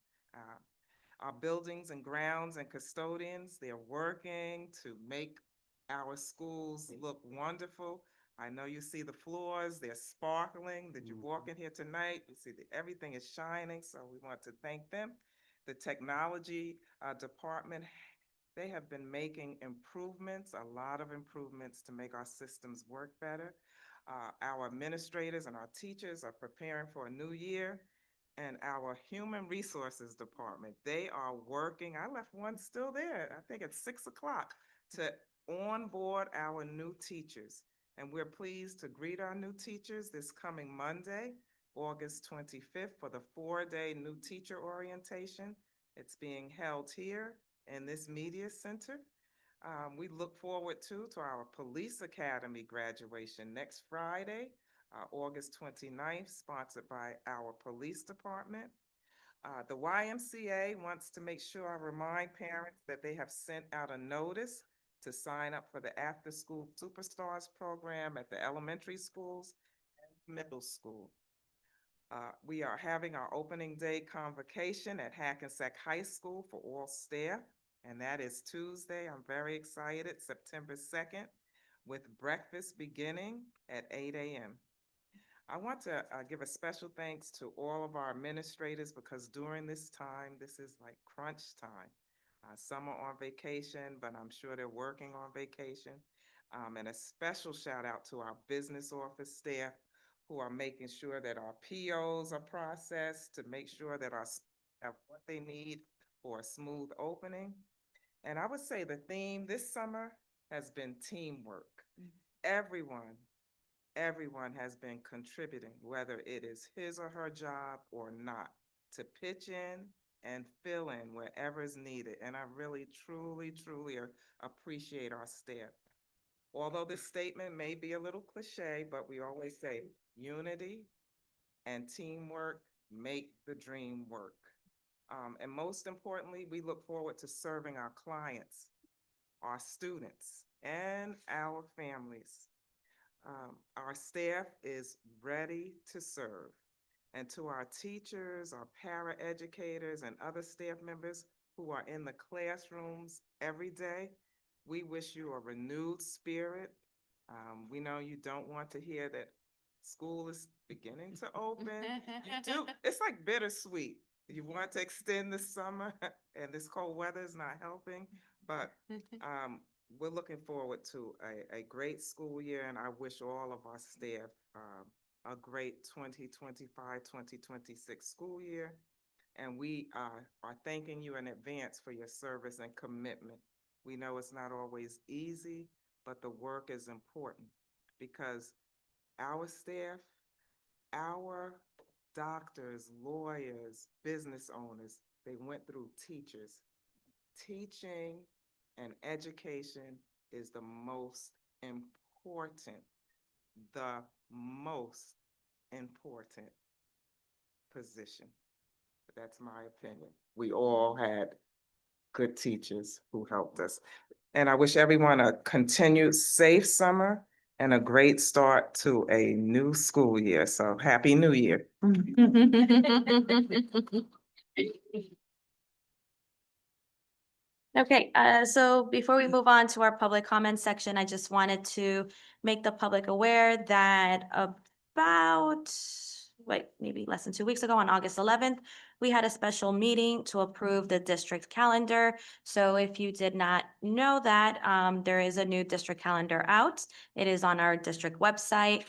Our buildings and grounds and custodians, they're working to make our schools look wonderful. I know you see the floors, they're sparkling. Did you walk in here tonight? You see that everything is shining, so we want to thank them. The technology department, they have been making improvements, a lot of improvements to make our systems work better. Our administrators and our teachers are preparing for a new year. And our human resources department, they are working. I left one still there, I think it's 6 o'clock, to onboard our new teachers. And we're pleased to greet our new teachers this coming Monday, August 25th, for the 4-day new teacher orientation. It's being held here in this media center. We look forward to our Police Academy graduation next Friday, August 29th, sponsored by our police department. The YMCA wants to make sure I remind parents that they have sent out a notice to sign up for the After School Superstars program at the elementary schools and middle school. We are having our opening day convocation at Hackensack High School for all staff, and that is Tuesday. I'm very excited, September 2nd, with breakfast beginning at 8 a.m. I want to give a special thanks to all of our administrators, because during this time, this is like crunch time. Some are on vacation, but I'm sure they're working on vacation. And a special shout out to our business office staff who are making sure that our POs are processed, to make sure that our staff have what they need for a smooth opening. And I would say the theme this summer has been teamwork. Everyone has been contributing, whether it is his or her job or not, to pitch in and fill in wherever is needed. And I really, truly appreciate our staff. Although this statement may be a little cliche, but we always say unity and teamwork make the dream work. And most importantly, we look forward to serving our clients, our students, and our families. Our staff is ready to serve. And to our teachers, our paraeducators, and other staff members who are in the classrooms every day, we wish you a renewed spirit. We know you don't want to hear that school is beginning to open. You do. It's like bittersweet. You want to extend the summer, and this cold weather is not helping, but we're looking forward to a great school year, and I wish all of our staff a great 2025-2026 school year. And we are thanking you in advance for your service and commitment. We know it's not always easy, but the work is important, because our staff, our doctors, lawyers, business owners, they went through teachers. Teaching and education is the most important position. That's my opinion. We all had good teachers who helped us. And I wish everyone a continued safe summer and a great start to a new school year. So Happy New Year. Okay, so before we move on to our public comment section, I just wanted to make the public aware that maybe less than 2 weeks ago, on August 11th, we had a special meeting to approve the district calendar. So if you did not know that, there is a new district calendar out. It is on our district website.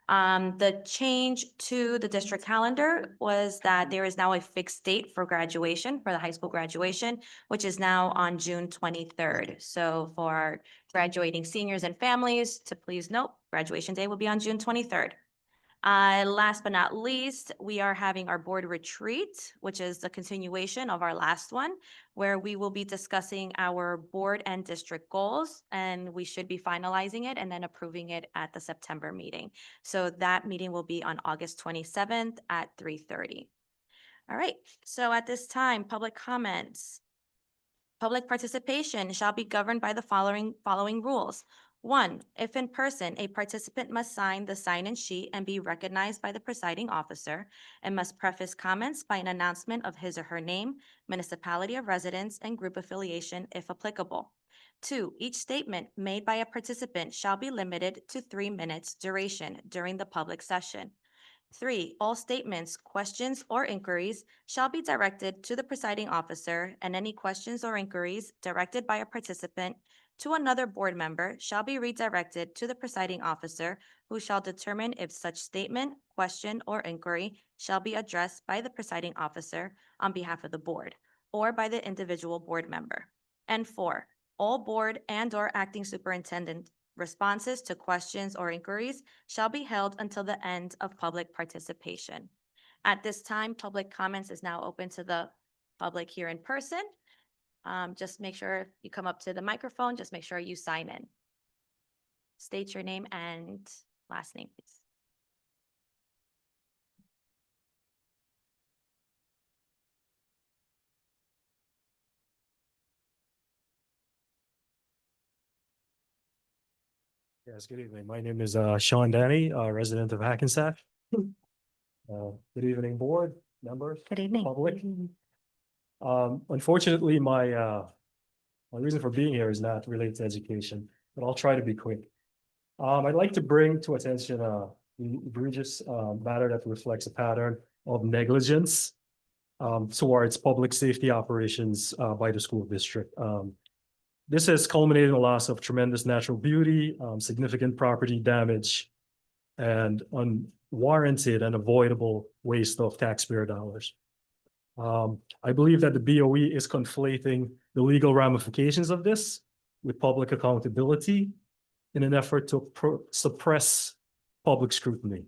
The change to the district calendar was that there is now a fixed date for graduation, for the high school graduation, which is now on June 23rd. So for our graduating seniors and families, to please note, graduation day will be on June 23rd. Last but not least, we are having our board retreat, which is the continuation of our last one, where we will be discussing our board and district goals, and we should be finalizing it and then approving it at the September meeting. So that meeting will be on August 27th at 3:30. All right, so at this time, public comments. Public participation shall be governed by the following rules. 1, if in person, a participant must sign the sign-in sheet and be recognized by the presiding officer and must preface comments by an announcement of his or her name, municipality of residence, and group affiliation if applicable. 2, each statement made by a participant shall be limited to 3 minutes duration during the public session. 3, all statements, questions, or inquiries shall be directed to the presiding officer, and any questions or inquiries directed by a participant to another board member shall be redirected to the presiding officer, who shall determine if such statement, question, or inquiry shall be addressed by the presiding officer on behalf of the board or by the individual board member. And 4, all board and/or acting superintendent responses to questions or inquiries shall be held until the end of public participation. At this time, public comments is now open to the public here in person. Just make sure you come up to the microphone, just make sure you sign in. State your name and last name, please. Yes, good evening. My name is Sean Danny, resident of Hackensack. Good evening, board members, Good evening. public. Unfortunately, my reason for being here is not related to education, but I'll try to be quick. I'd like to bring to attention the egregious matter that reflects a pattern of negligence towards public safety operations by the school district. This has culminated in the loss of tremendous natural beauty, significant property damage, and unwarranted and avoidable waste of taxpayer dollars. I believe that the BOE is conflating the legal ramifications of this with public accountability in an effort to suppress public scrutiny.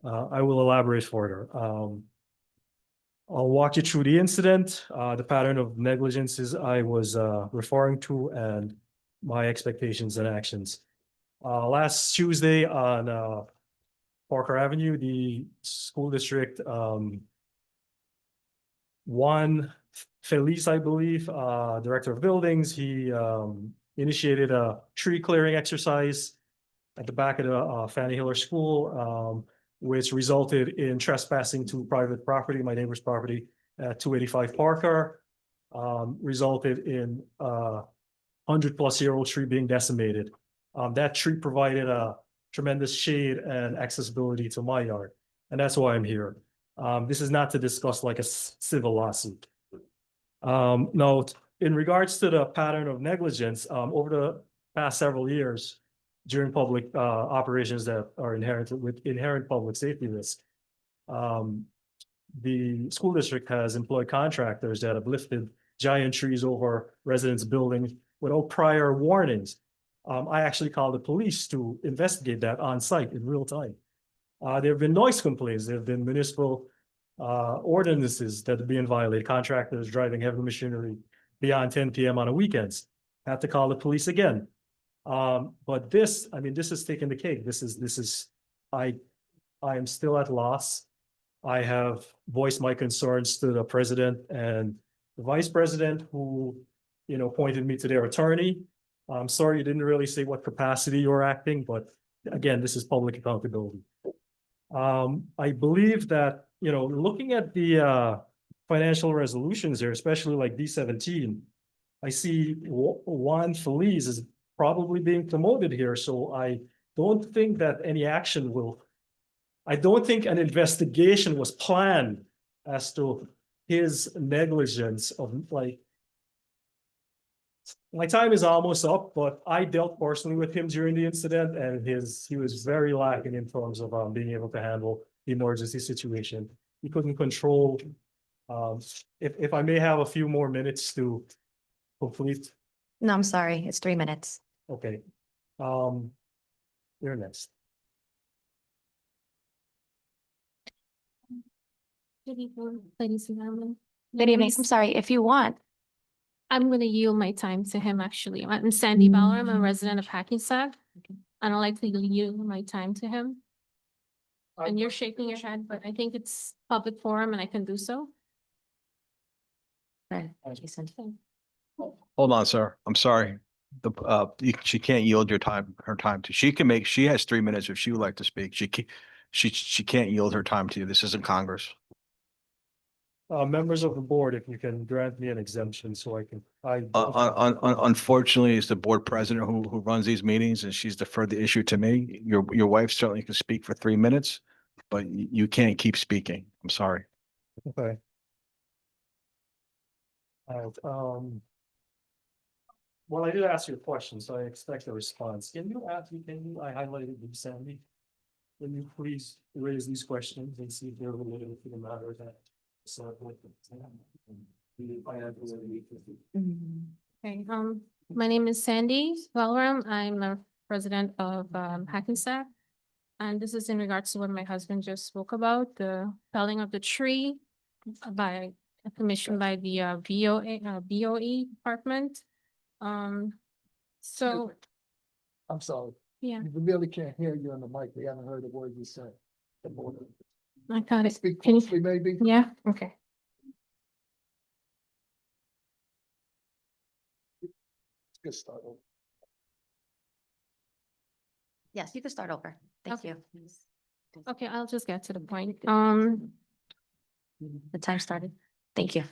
I will elaborate further. I'll walk you through the incident, the pattern of negligences I was referring to, and my expectations and actions. Last Tuesday on Parker Avenue, the school district, Juan Feliz, I believe, director of buildings, he initiated a tree clearing exercise at the back of the Fanny Hiller School, which resulted in trespassing to private property, my neighbor's property at 285 Parker, resulted in 100-plus-year-old tree being decimated. That tree provided a tremendous shade and accessibility to my yard, and that's why I'm here. This is not to discuss like a civil lawsuit. Now, in regards to the pattern of negligence, over the past several years, during public operations that are inherent public safety risk, the school district has employed contractors that have lifted giant trees over residents' buildings without prior warnings. I actually called the police to investigate that on site in real time. There have been noise complaints. There have been municipal ordinances that are being violated. Contractors driving heavy machinery beyond 10 p.m. on the weekends. Had to call the police again. But this, I mean, this is taking the cake. I am still at loss. I have voiced my concerns to the president and the vice president, who, pointed me to their attorney. I'm sorry you didn't really say what capacity you're acting, but again, this is public accountability. I believe that, looking at the financial resolutions here, especially like D17, I see Juan Feliz is probably being promoted here. So I don't think that any action I don't think an investigation was planned as to his negligence of my time is almost up, but I dealt personally with him during the incident and he was very lacking in terms of being able to handle the emergency situation. He couldn't control. If I may have a few more minutes to complete, No, I'm sorry, it's 3 minutes. okay. You're next. Good evening, ladies and gentlemen. Good evening. I'm sorry, if you want. I'm gonna yield my time to him, actually. I'm Sandy Bauer. I'm a resident of Hackensack. And I'd like to yield my time to him. And you're shaking your head, but I think it's public forum and I can do so. Right, Jason. Hold on, sir. I'm sorry. She can't yield her time to, she has 3 minutes if she would like to speak. She can't yield her time to you. This isn't Congress. Members of the board, if you can grant me an exemption so I can, Unfortunately, it's the board president who runs these meetings and she's deferred the issue to me. Your wife certainly can speak for 3 minutes, but you can't keep speaking. I'm sorry. Okay. Alright, well, I did ask you a question, so I expect a response. I highlighted you, Sandy. Can you please raise these questions and see if they're related to the matter that? Okay, my name is Sandy Valram. I'm a resident of Hackensack. And this is in regards to what my husband just spoke about, the felling of the tree by a commission by the BOE department. So, I'm sorry. yeah, We really can't hear you on the mic. We haven't heard a word you said. I got it. Speak Can you- closely, maybe? Yeah, okay. Good start. Yes, you can start over. Thank Okay. you. Okay, I'll just get to the point. The time started. Thank you.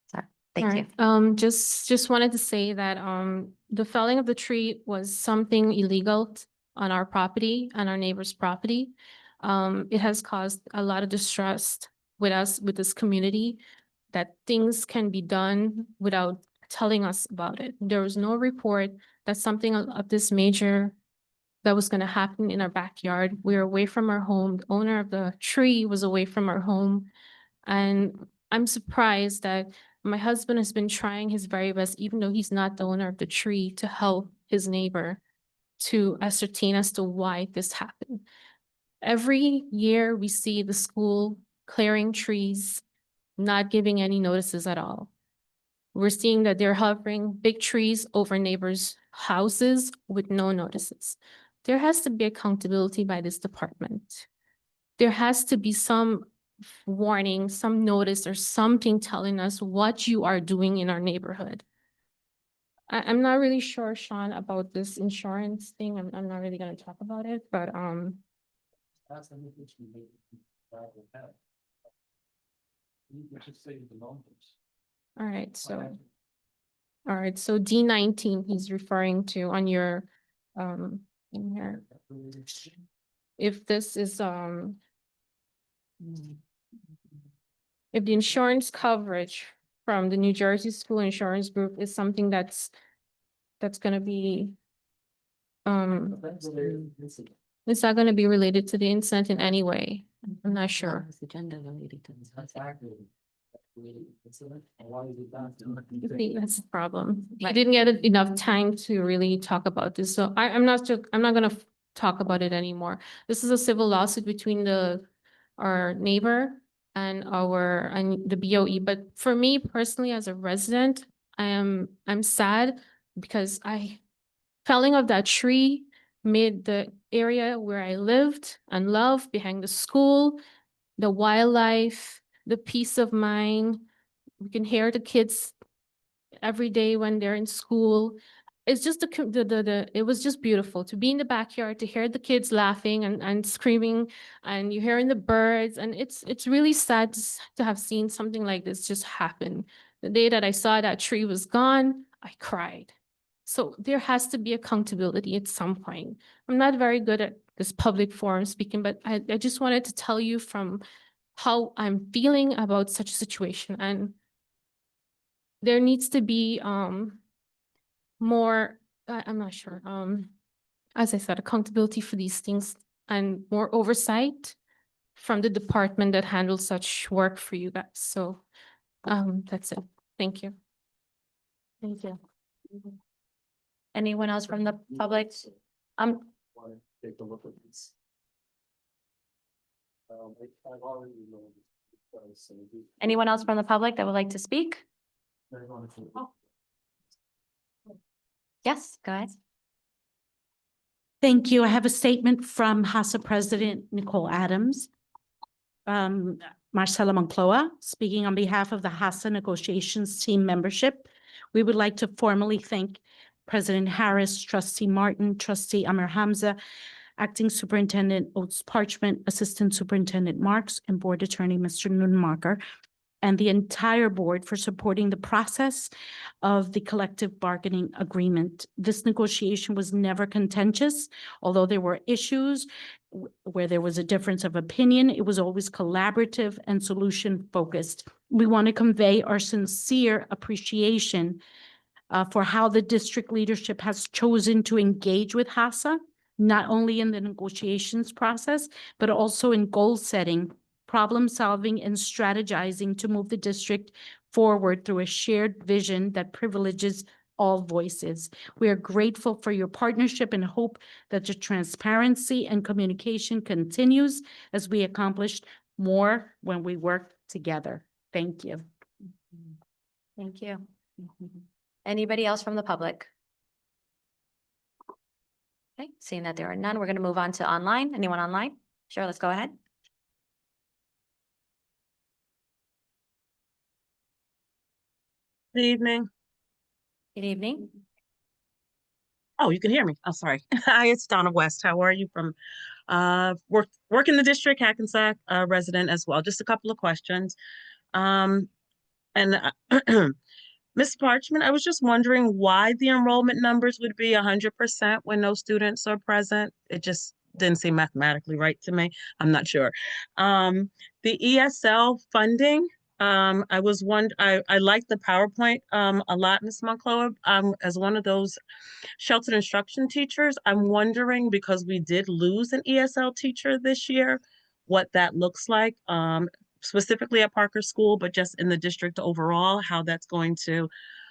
Sorry, thank you. Alright, just wanted to say that, the felling of the tree was something illegal on our property and our neighbor's property. It has caused a lot of distress with us, with this community, that things can be done without telling us about it. There was no report that something of this major that was gonna happen in our backyard. We were away from our home. The owner of the tree was away from our home. And I'm surprised that my husband has been trying his very best, even though he's not the owner of the tree, to help his neighbor to ascertain as to why this happened. Every year we see the school clearing trees, not giving any notices at all. We're seeing that they're hovering big trees over neighbors' houses with no notices. There has to be accountability by this department. There has to be some warning, some notice or something telling us what you are doing in our neighborhood. I'm not really sure, Sean, about this insurance thing. I'm not really gonna talk about it, but, all right, so D19 he's referring to on your, in here. If this is, if the insurance coverage from the New Jersey School Insurance Group is something that's gonna be, is that gonna be related to the incident in any way? I'm not sure. I think that's the problem. I didn't get enough time to really talk about this, so I'm not gonna talk about it anymore. This is a civil lawsuit between our neighbor and the BOE, but for me personally, as a resident, I'm sad because felling of that tree made the area where I lived and loved behind the school, the wildlife, the peace of mind. We can hear the kids every day when they're in school. It's just it was just beautiful to be in the backyard, to hear the kids laughing and screaming, and you're hearing the birds. And it's really sad to have seen something like this just happen. The day that I saw that tree was gone, I cried. So there has to be accountability at some point. I'm not very good at this public forum speaking, but I just wanted to tell you from how I'm feeling about such a situation. And there needs to be more, I'm not sure, as I said, accountability for these things and more oversight from the department that handles such work for you guys. So that's it. Thank you. Thank you. Anyone else from the public? Want to take a look at this? I've already known. Anyone else from the public that would like to speak? Yes, go ahead. Thank you. I have a statement from HASA President Nicole Adams. Marcela Moncloa, speaking on behalf of the HASA negotiations team membership. We would like to formally thank President Harris, Trustee Martin, Trustee Amir Hamza, Acting Superintendent Oates Parchment, Assistant Superintendent Marks, and Board Attorney Mr. Nunmacher, and the entire board for supporting the process of the collective bargaining agreement. This negotiation was never contentious, although there were issues where there was a difference of opinion. It was always collaborative and solution-focused. We want to convey our sincere appreciation for how the district leadership has chosen to engage with HASA, not only in the negotiations process, but also in goal setting, problem solving, and strategizing to move the district forward through a shared vision that privileges all voices. We are grateful for your partnership and hope that the transparency and communication continues as we accomplish more when we work together. Thank you. Thank you. Anybody else from the public? Okay, seeing that there are none, we're going to move on to online. Anyone online? Sure, let's go ahead. Good evening. Good evening. Oh, you can hear me. Oh, sorry. Hi, it's Donna West. How are you? From work in the district, Hackensack resident as well. Just a couple of questions. And Ms. Parchment, I was just wondering why the enrollment numbers would be 100% when no students are present. It just didn't seem mathematically right to me. I'm not sure. The ESL funding. I like the PowerPoint a lot, Ms. Moncloa. As one of those sheltered instruction teachers, I'm wondering, because we did lose an ESL teacher this year, what that looks like, specifically at Parker School, but just in the district overall, how that's going to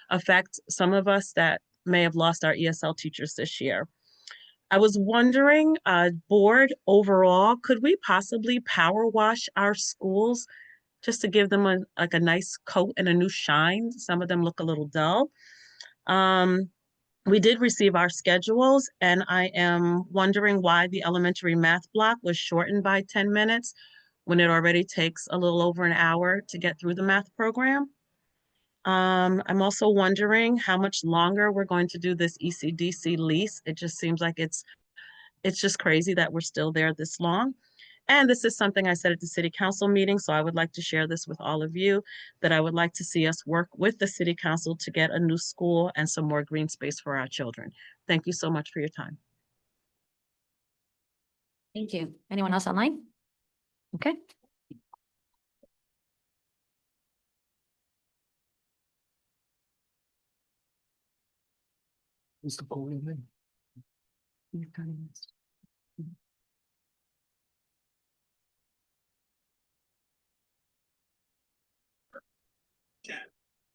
affect some of us that may have lost our ESL teachers this year. I was wondering, board overall, could we possibly power wash our schools just to give them a nice coat and a new shine? Some of them look a little dull. We did receive our schedules, and I am wondering why the elementary math block was shortened by 10 minutes when it already takes a little over an hour to get through the math program. I'm also wondering how much longer we're going to do this ECDC lease. It just seems like it's just crazy that we're still there this long. And this is something I said at the city council meeting, so I would like to share this with all of you, that I would like to see us work with the city council to get a new school and some more green space for our children. Thank you so much for your time. Thank you. Anyone else online? Okay. Mr. Coleman. Cat,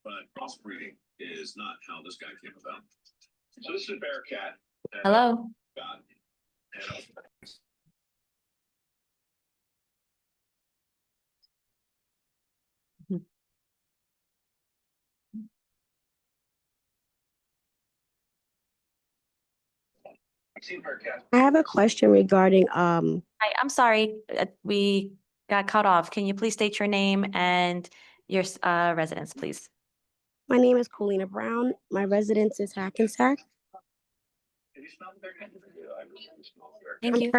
but crossbreeding is not how this guy came about. So this is a bear cat. Hello. God. I've seen bear cats. I have a question regarding, Hi, I'm sorry, we got cut off. Can you please state your name and your residence, please? my name is Colina Brown. My residence is Hackensack. Have you smelled the bear cat? Yeah, I recently smelled the bear Thank you.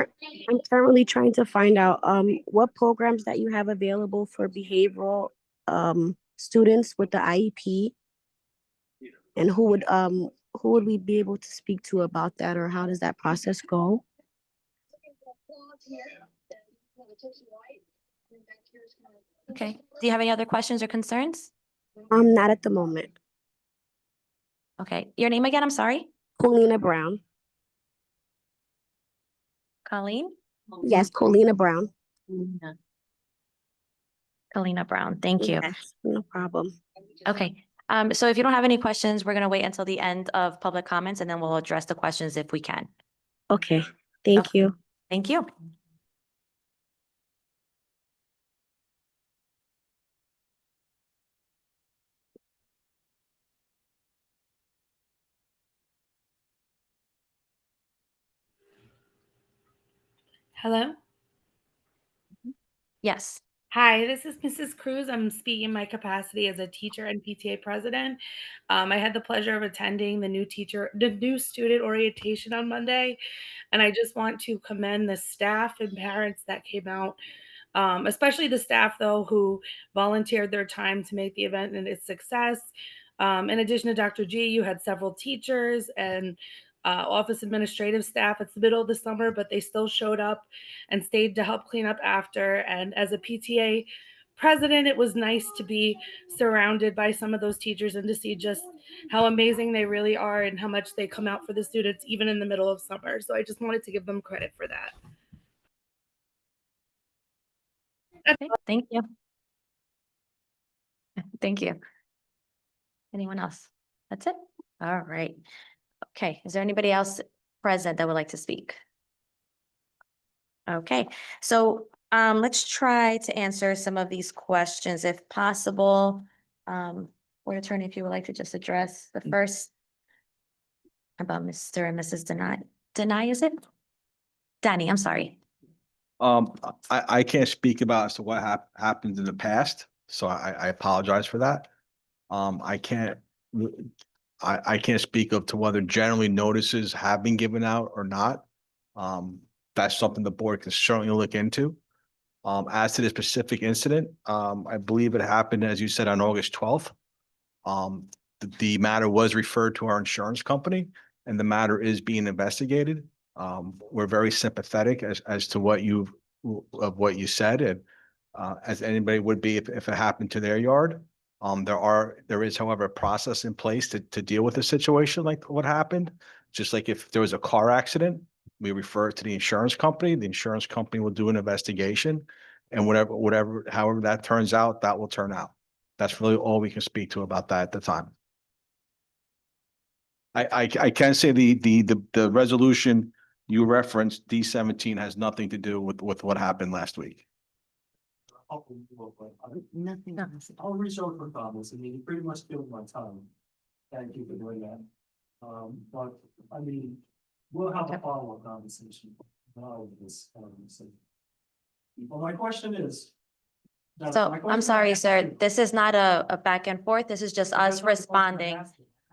I'm currently trying to find out, what programs that you have available for behavioral, students with the IEP. And who would we be able to speak to about that, or how does that process go? Okay. Do you have any other questions or concerns? Not at the moment. Okay, your name again, I'm sorry? Colina Brown. Colleen? Yes, Colina Brown. Kalina Brown, thank you. Yes, no problem. Okay, so if you don't have any questions, we're gonna wait until the end of public comments and then we'll address the questions if we can. Okay, thank Okay. you. Thank you. Hello. Yes. Hi, this is Mrs. Cruz. I'm speaking in my capacity as a teacher and PTA president. I had the pleasure of attending the new student orientation on Monday, and I just want to commend the staff and parents that came out, especially the staff though who volunteered their time to make the event and its success. In addition to Dr. G, you had several teachers and office administrative staff. It's the middle of the summer, but they still showed up and stayed to help clean up after. And as a PTA president, it was nice to be surrounded by some of those teachers and to see just how amazing they really are and how much they come out for the students, even in the middle of summer. So I just wanted to give them credit for that. Okay, thank you. Thank you. Anyone else? That's it? All right. Okay, is there anybody else present that would like to speak? Okay, so let's try to answer some of these questions if possible. Board Attorney, if you would like to just address the first about Mr. and Mrs. Deny, is it? Danny, I'm sorry. I can't speak about as to what happened in the past, so I apologize for that. I can't speak of to whether generally notices have been given out or not. That's something the board can certainly look into. As to the specific incident, I believe it happened, as you said, on August 12th. The matter was referred to our insurance company and the matter is being investigated. We're very sympathetic as to what you said and as anybody would be if it happened to their yard. There is, however, a process in place to deal with a situation like what happened. Just like if there was a car accident, we refer it to the insurance company. The insurance company will do an investigation, and however that turns out, that will turn out. That's really all we can speak to about that at the time. I can say the resolution you referenced, D17, has nothing to do with what happened last week. Nothing. I'll reach out for comments. I mean, you pretty much killed my time. Thank you for doing that. But I mean, we'll have a follow-up conversation. About this conversation. Well, my question is. So I'm sorry, sir, this is not a back and forth. This is just us responding.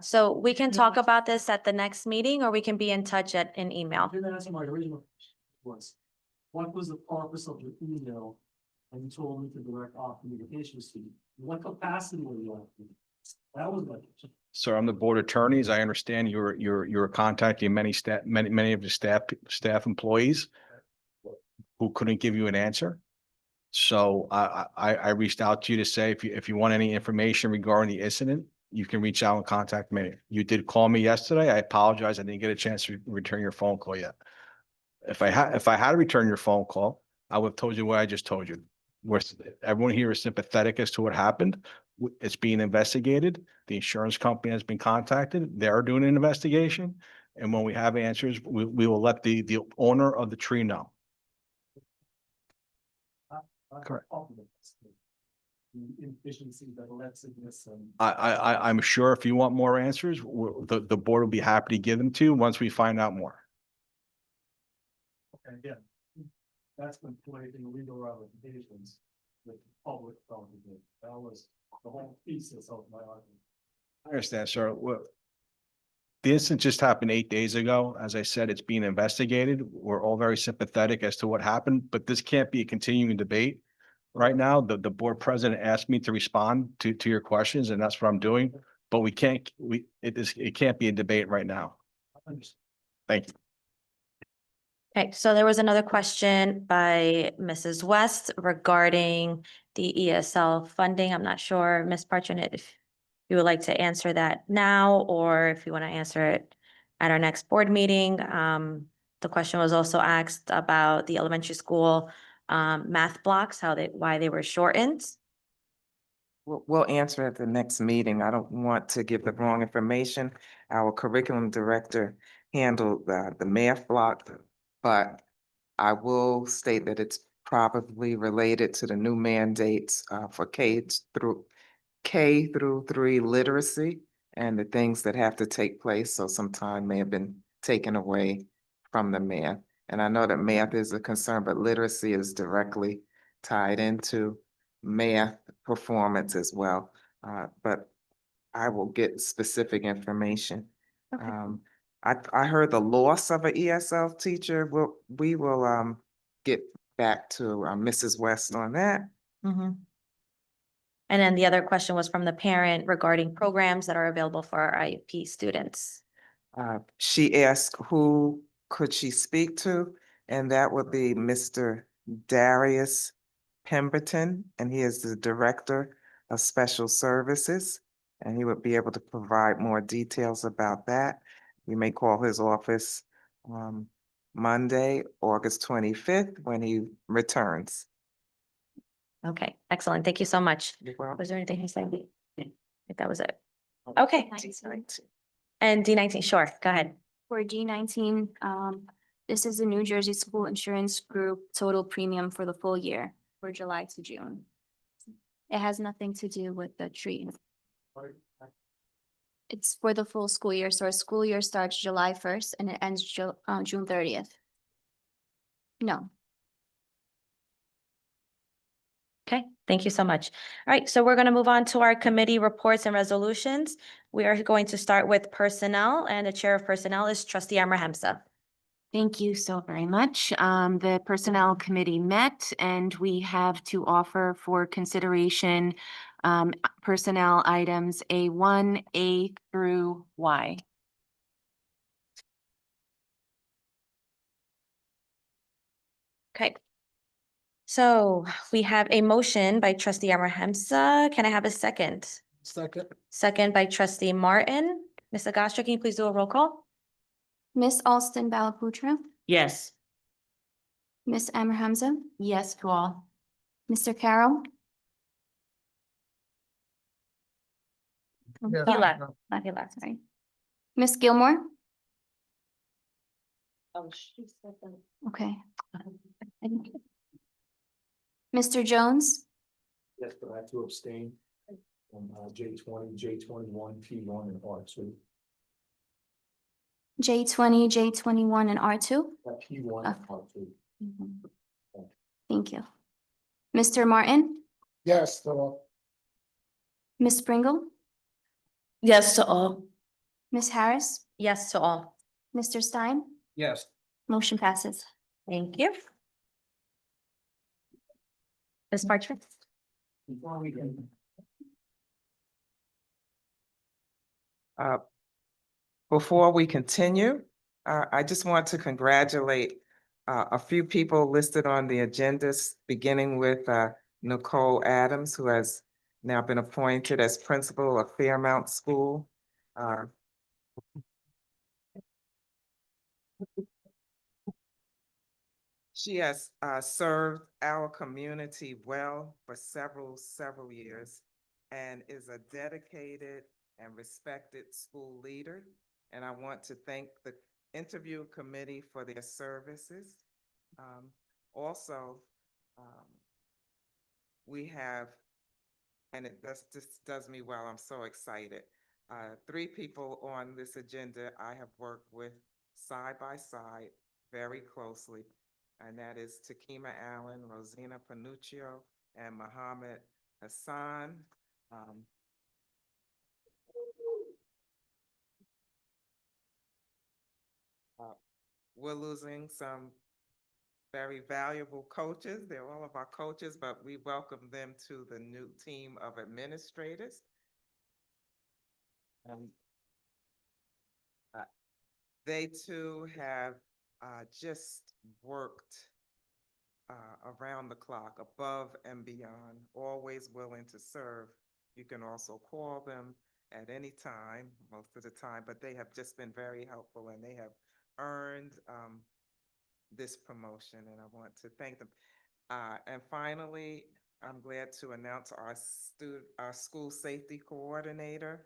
So we can talk about this at the next meeting or we can be in touch in email. You didn't answer my original question. What was the purpose of your email? And you told me to direct off communications to you. What capacity were you on? That was my question. Sir, I'm the board attorneys. I understand you're contacting many of the staff employees who couldn't give you an answer. So I reached out to you to say if you want any information regarding the incident, you can reach out and contact me. You did call me yesterday. I apologize. I didn't get a chance to return your phone call yet. If I had to return your phone call, I would have told you what I just told you. Everyone here is sympathetic as to what happened. It's being investigated. The insurance company has been contacted. They're doing an investigation. And when we have answers, we will let the owner of the tree know. Correct. The inefficiency that led to this. I'm sure if you want more answers, the board will be happy to give them to you once we find out more. Okay, yeah. That's been creating legal ramifications with the public. That was the whole thesis of my argument. I understand, sir. Well, the incident just happened 8 days ago. As I said, it's being investigated. We're all very sympathetic as to what happened, but this can't be a continuing debate. Right now, the board president asked me to respond to your questions, and that's what I'm doing. But it can't be a debate right now. Thank you. Okay, so there was another question by Mrs. West regarding the ESL funding. I'm not sure, Ms. Parchment, if you would like to answer that now, or if you want to answer it at our next board meeting. The question was also asked about the elementary school math blocks, why they were shortened. We'll answer at the next meeting. I don't want to give the wrong information. Our curriculum director handled the math block, but I will state that it's probably related to the new mandates for K through 3 literacy and the things that have to take place. So some time may have been taken away from the math. And I know that math is a concern, but literacy is directly tied into math performance as well. But I will get specific information. Okay. I heard the loss of an ESL teacher. We will get back to Mrs. West on that. Mhm. And then the other question was from the parent regarding programs that are available for our IEP students. She asked who could she speak to, and that would be Mr. Darius Pemberton, and he is the Director of Special Services, and he would be able to provide more details about that. You may call his office Monday, August 25th, when he returns. Okay, excellent. Thank you so much. You're welcome. Was there anything he said? I think that was it. Okay. And D19, sure, go ahead. For D19, this is the New Jersey School Insurance Group total premium for the full year for July to June. It has nothing to do with the tree. It's for the full school year. So our school year starts July 1st and it ends June 30th. No. Okay, thank you so much. All right, so we're going to move on to our committee reports and resolutions. We are going to start with personnel, and the chair of personnel is trustee Amra Hamza. Thank you so very much. The Personnel Committee met and we have to offer for consideration personnel items A1, A through Y. Okay. So we have a motion by trustee Amra Hamza. Can I have a second? Second. Second by trustee Martin. Ms. Agostra, can you please do a roll call? Miss Alston Balaputra, Yes. Miss Amber Hamza, Yes to all. Mr. Carroll. Yeah. He left. Not he left, sorry. Miss Gilmore. Oh, Okay. Mr. Jones, Yes, but I have to abstain from J20, J21, P1, and R2. J20, J21, and R2. P1 and R2. Thank you. Mr. Martin, Yes, so Miss Pringle, Yes to all. Miss Harris, Yes to all. Mr. Stein, yes. motion passes. Thank you. Ms. Parchment? Before we continue, I just want to congratulate a few people listed on the agendas, beginning with Nicole Adams, who has now been appointed as principal of Fairmount School. She has served our community well for several years and is a dedicated and respected school leader. And I want to thank the interview committee for their services. Also, we have, and this does me well, I'm so excited. 3 people on this agenda I have worked with side by side very closely, and that is Takima Allen, Rosina Panuccio, and Muhammad Hassan. We're losing some very valuable coaches. They're all of our coaches, but we welcome them to the new team of administrators. They too have just worked around the clock, above and beyond, always willing to serve. You can also call them at any time, most of the time, but they have just been very helpful and they have earned this promotion, and I want to thank them. And finally, I'm glad to announce our school safety coordinator.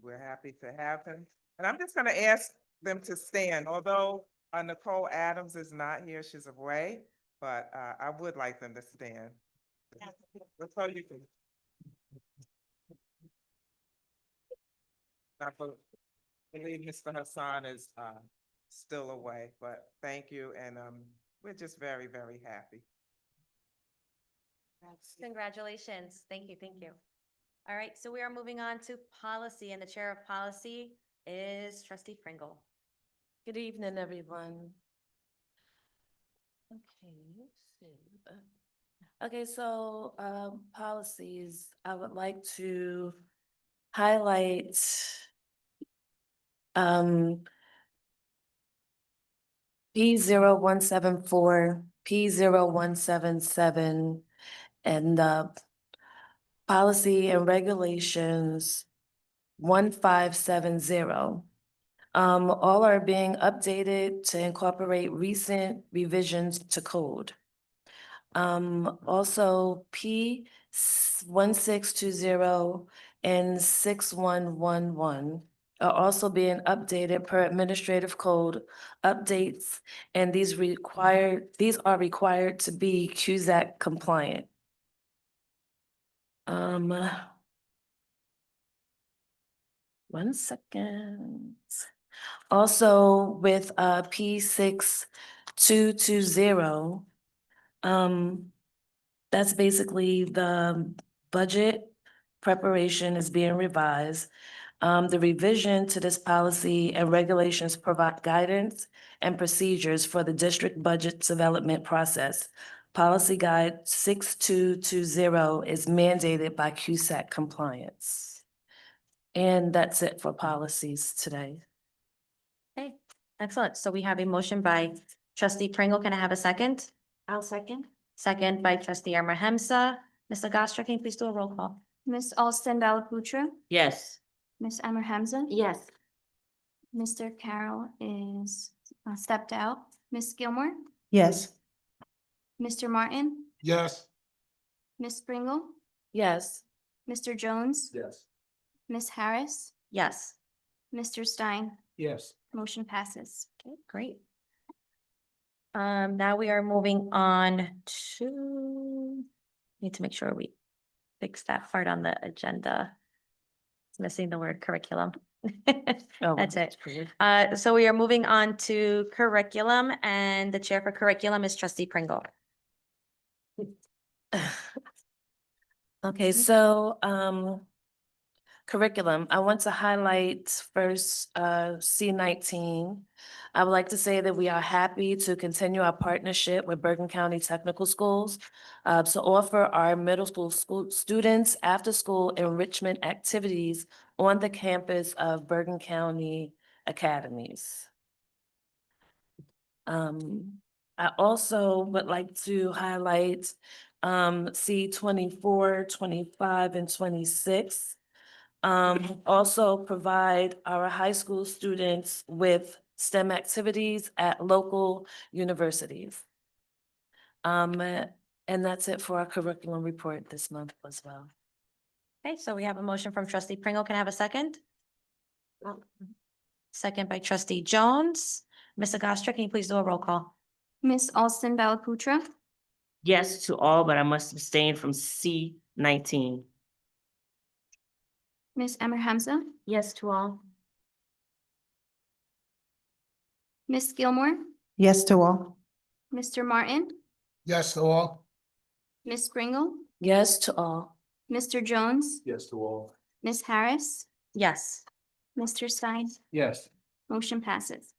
We're happy to have him. And I'm just gonna ask them to stand, although Nicole Adams is not here, she's away, but I would like them to stand. That's all you can. I believe Mr. Hassan is still away, but thank you, and we're just very, very happy. Congratulations. Thank you, thank you. All right, so we are moving on to policy, and the chair of policy is trustee Pringle. Good evening, everyone. Okay, let's see. Okay, so policies, I would like to highlight P0174, P0177, and policy and regulations 1570. All are being updated to incorporate recent revisions to code. Also P1620 and 6111 are also being updated per administrative code updates, and these are required to be CUSAC compliant. One second. Also with P6220, that's basically the budget preparation is being revised. The revision to this policy and regulations provide guidance and procedures for the district budget development process. Policy Guide 6220 is mandated by CUSAC compliance. And that's it for policies today. Okay, excellent. So we have a motion by trustee Pringle. Can I have a second? I'll second. Second by trustee Amor Hamza. Ms. Agostra, can you please do a roll call? Miss Alston Balaputra, Yes. Miss Amor Hamza, Yes. Mr. Carroll is stepped out. Miss Gilmore, Yes. Mr. Martin, Yes. Miss Pringle, Yes. Mr. Jones, Yes. Miss Harris, Yes. Mr. Stein. Yes. Motion passes. Okay, great. Now we are moving on to, need to make sure we fix that part on the agenda. It's missing the word curriculum. Oh, That's it. great. So we are moving on to curriculum, and the chair for curriculum is trustee Pringle. Okay, so curriculum, I want to highlight first C19. I would like to say that we are happy to continue our partnership with Bergen County Technical Schools to offer our middle school students after-school enrichment activities on the campus of Bergen County Academies. I also would like to highlight C24, 25, and 26. Also provide our high school students with STEM activities at local universities. And that's it for our curriculum report this month as well. Okay, so we have a motion from trustee Pringle. Can I have a second? Second by trustee Jones. Ms. Agostra, can you please do a roll call? Miss Alston Balaputra, Yes to all, but I must abstain from C19. Miss Amor Hamza, Yes to all. Miss Gilmore, Yes to all. Mr. Martin, Yes to all. Miss Pringle, Yes to all. Mr. Jones, Yes to all. Miss Harris, Yes. Mr. Stein. Yes. Motion passes.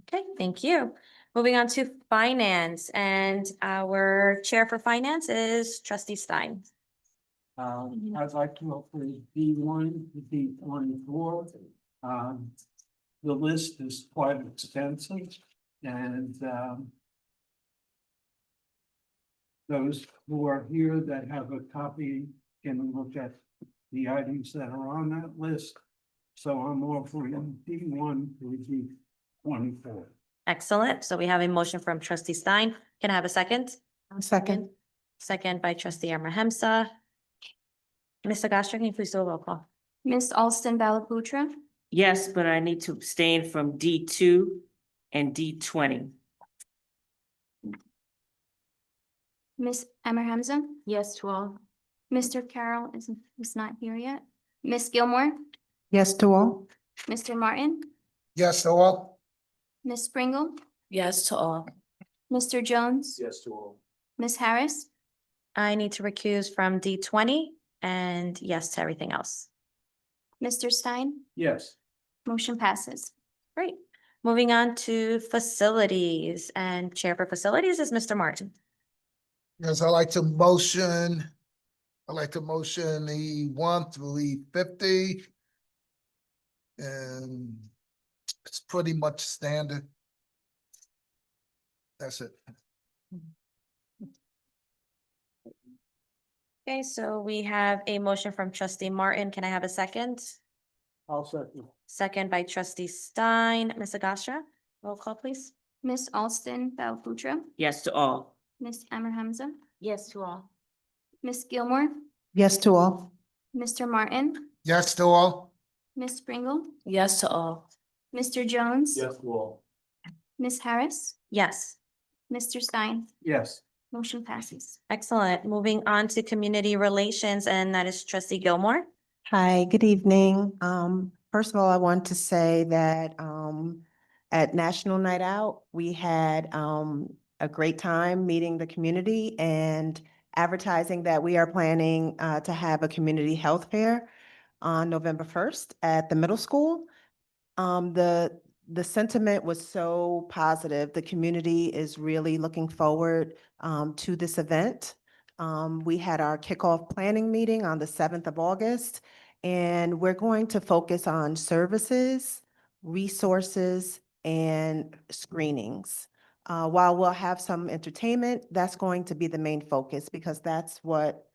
Okay, thank you. Moving on to finance, and our chair for finance is trustee Stein. I'd like to open B1 to B24. The list is quite extensive, and those who are here that have a copy can look at the items that are on that list. So I'm offering D1 to D24. Excellent. So we have a motion from trustee Stein. Can I have a second? Second. Second by trustee Amar-Hamza. Ms. Agostra, can you please do a roll call? Miss Alston Balaputra, Yes, but I need to abstain from D2 and D20. Miss Amar Hamza, Yes to all. Mr. Carroll is not here yet. Miss Gilmore, Yes to all. Mr. Martin, Yes to all. Miss Pringle, Yes to all. Mr. Jones, Yes to all. Miss Harris, I need to recuse from D20 and yes to everything else. Mr. Stein, Yes. motion passes. Great. Moving on to facilities, and Chair for Facilities is Mr. Martin. Yes, I'd like to motion E1 through E50. And it's pretty much standard. That's it. Okay, so we have a motion from trustee Martin. Can I have a second? I'll second. Second by trustee Stein. Ms. Agostra, roll call, please. Miss Alston Balaputra, Yes to all. Miss Amar Hamza, Yes to all. Miss Gilmore, Yes to all. Mr. Martin, Yes to all. Miss Pringle, Yes to all. Mr. Jones, Yes to all. Miss Harris, Yes. Mr. Stein, Yes. motion passes. Excellent. Moving on to community relations, and that is trustee Gilmore. Hi, good evening. First of all, I want to say that at National Night Out, we had a great time meeting the community and advertising that we are planning to have a community health fair on November 1st at the middle school. The sentiment was so positive. The community is really looking forward to this event. We had our kickoff planning meeting on the 7th of August, and we're going to focus on services, resources, and screenings. While we'll have some entertainment, that's going to be the main focus because that's what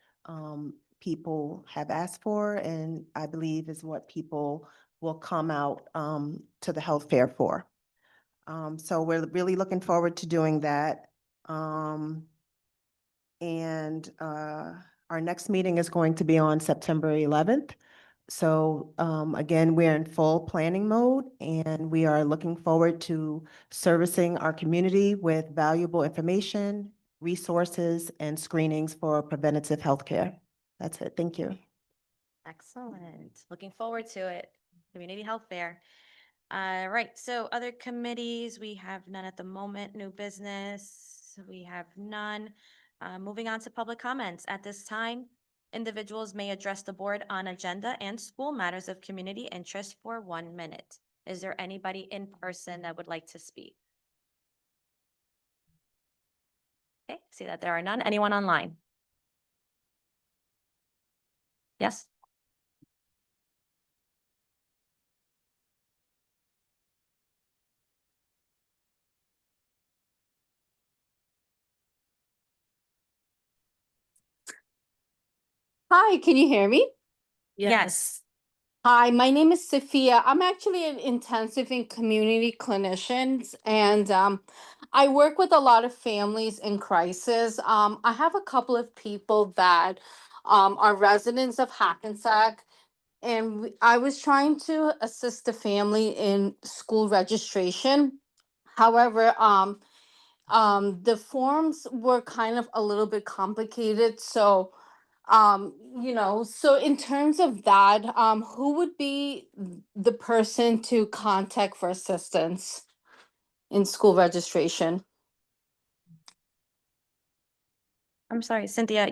people have asked for, and I believe is what people will come out to the health fair for. So we're really looking forward to doing that. Our next meeting is going to be on September 11th. So again, we're in full planning mode and we are looking forward to servicing our community with valuable information, resources, and screenings for preventative healthcare. That's it. Thank you. Excellent. Looking forward to it. Community health fair. Right, so other committees, we have none at the moment. New business, we have none. Moving on to public comments. At this time, individuals may address the board on agenda and school matters of community interest for 1 minute. Is there anybody in person that would like to speak? Okay, see that there are none. Anyone online? Yes? Hi, can you hear me? Yes. Hi, my name is Sophia. I'm actually an intensive and community clinicians, and I work with a lot of families in crisis. I have a couple of people that are residents of Hackensack, and I was trying to assist the family in school registration. However, the forms were kind of a little bit complicated, so so in terms of that, who would be the person to contact for assistance in school registration? I'm sorry, Cynthia,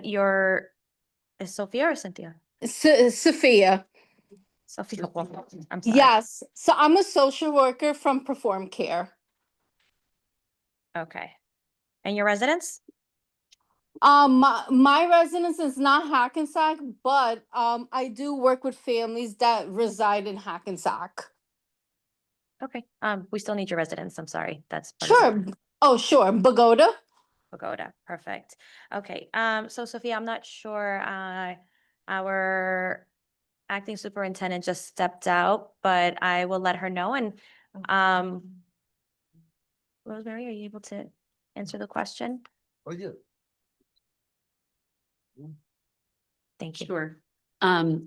is Sophia or Cynthia? Sophia. Sophia, I'm sorry. Yes, so I'm a social worker from Perform Care. Okay. And your residence? My residence is not Hackensack, but I do work with families that reside in Hackensack. Okay, we still need your residence. I'm sorry. That's part of Sure. Oh, sure. Bogota. Pagoda. Perfect. Okay, so Sophia, I'm not sure, our acting superintendent just stepped out, but I will let her know and, Rosemary, are you able to answer the question? Oh, yeah. Thank you. Sure.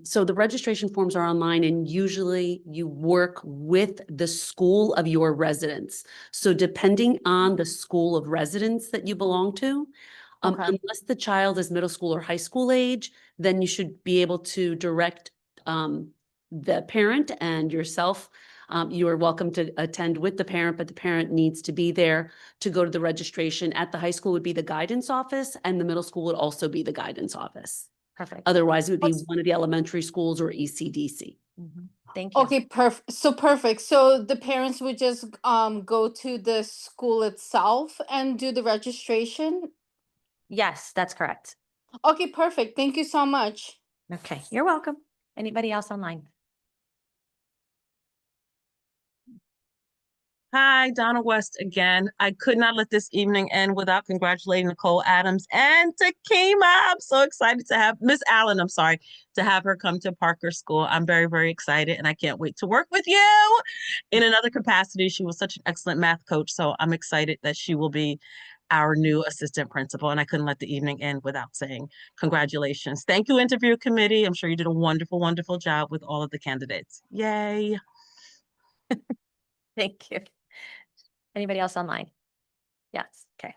So the registration forms are online and usually you work with the school of your residence. So depending on the school of residence that you belong to, Okay. unless the child is middle school or high school age, then you should be able to direct the parent and yourself. You are welcome to attend with the parent, but the parent needs to be there to go to the registration. At the high school would be the guidance office and the middle school would also be the guidance office. Perfect. Otherwise, it would be one of the elementary schools or ECDC. Thank you. Okay, perfect. So the parents would just go to the school itself and do the registration? Yes, that's correct. Okay, perfect. Thank you so much. Okay, you're welcome. Anybody else online? Hi, Donna West again. I could not let this evening end without congratulating Nicole Adams and Takima. I'm so excited to have Miss Allen, I'm sorry, to have her come to Parker School. I'm very, very excited and I can't wait to work with you in another capacity. She was such an excellent math coach, so I'm excited that she will be our new assistant principal. And I couldn't let the evening end without saying congratulations. Thank you, interview committee. I'm sure you did a wonderful, wonderful job with all of the candidates. Yay. Thank you. Anybody else online? Yes, okay.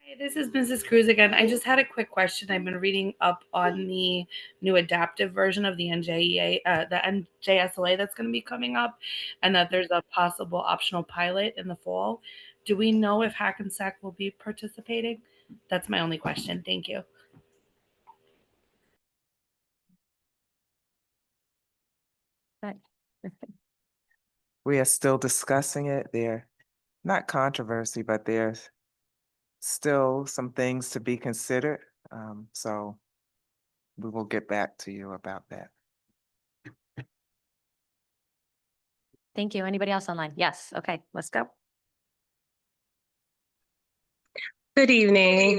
Hi, this is Mrs. Cruz again. I just had a quick question. I've been reading up on the new adaptive version of the the NJSLA that's going to be coming up, and that there's a possible optional pilot in the fall. Do we know if Hackensack will be participating? That's my only question. Thank you. Right. We are still discussing it. There, not controversy, but there's still some things to be considered. So we will get back to you about that. Thank you. Anybody else online? Yes, okay, let's go. Good evening.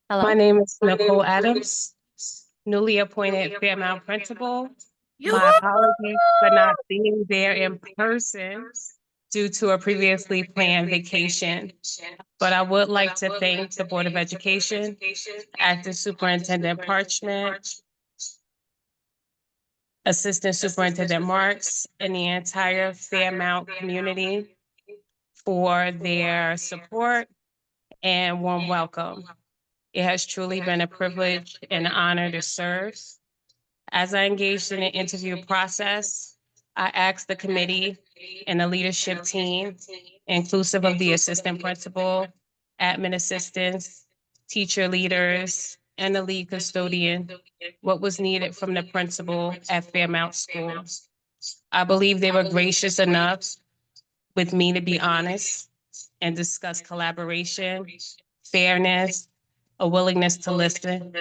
Hello. My name is Nicole Adams, newly appointed Fairmount principal. My apologies for not being there in person due to a previously planned vacation. But I would like to thank the Board of Education, Acting Superintendent Parchment, Assistant Superintendent Marks, and the entire Fairmount community for their support and warm welcome. It has truly been a privilege and an honor to serve. As I engaged in the interview process, I asked the committee and the leadership team, inclusive of the assistant principal, admin assistants, teacher leaders, and the lead custodian, what was needed from the principal at Fairmount School. I believe they were gracious enough with me to be honest and discuss collaboration, fairness, a willingness to listen,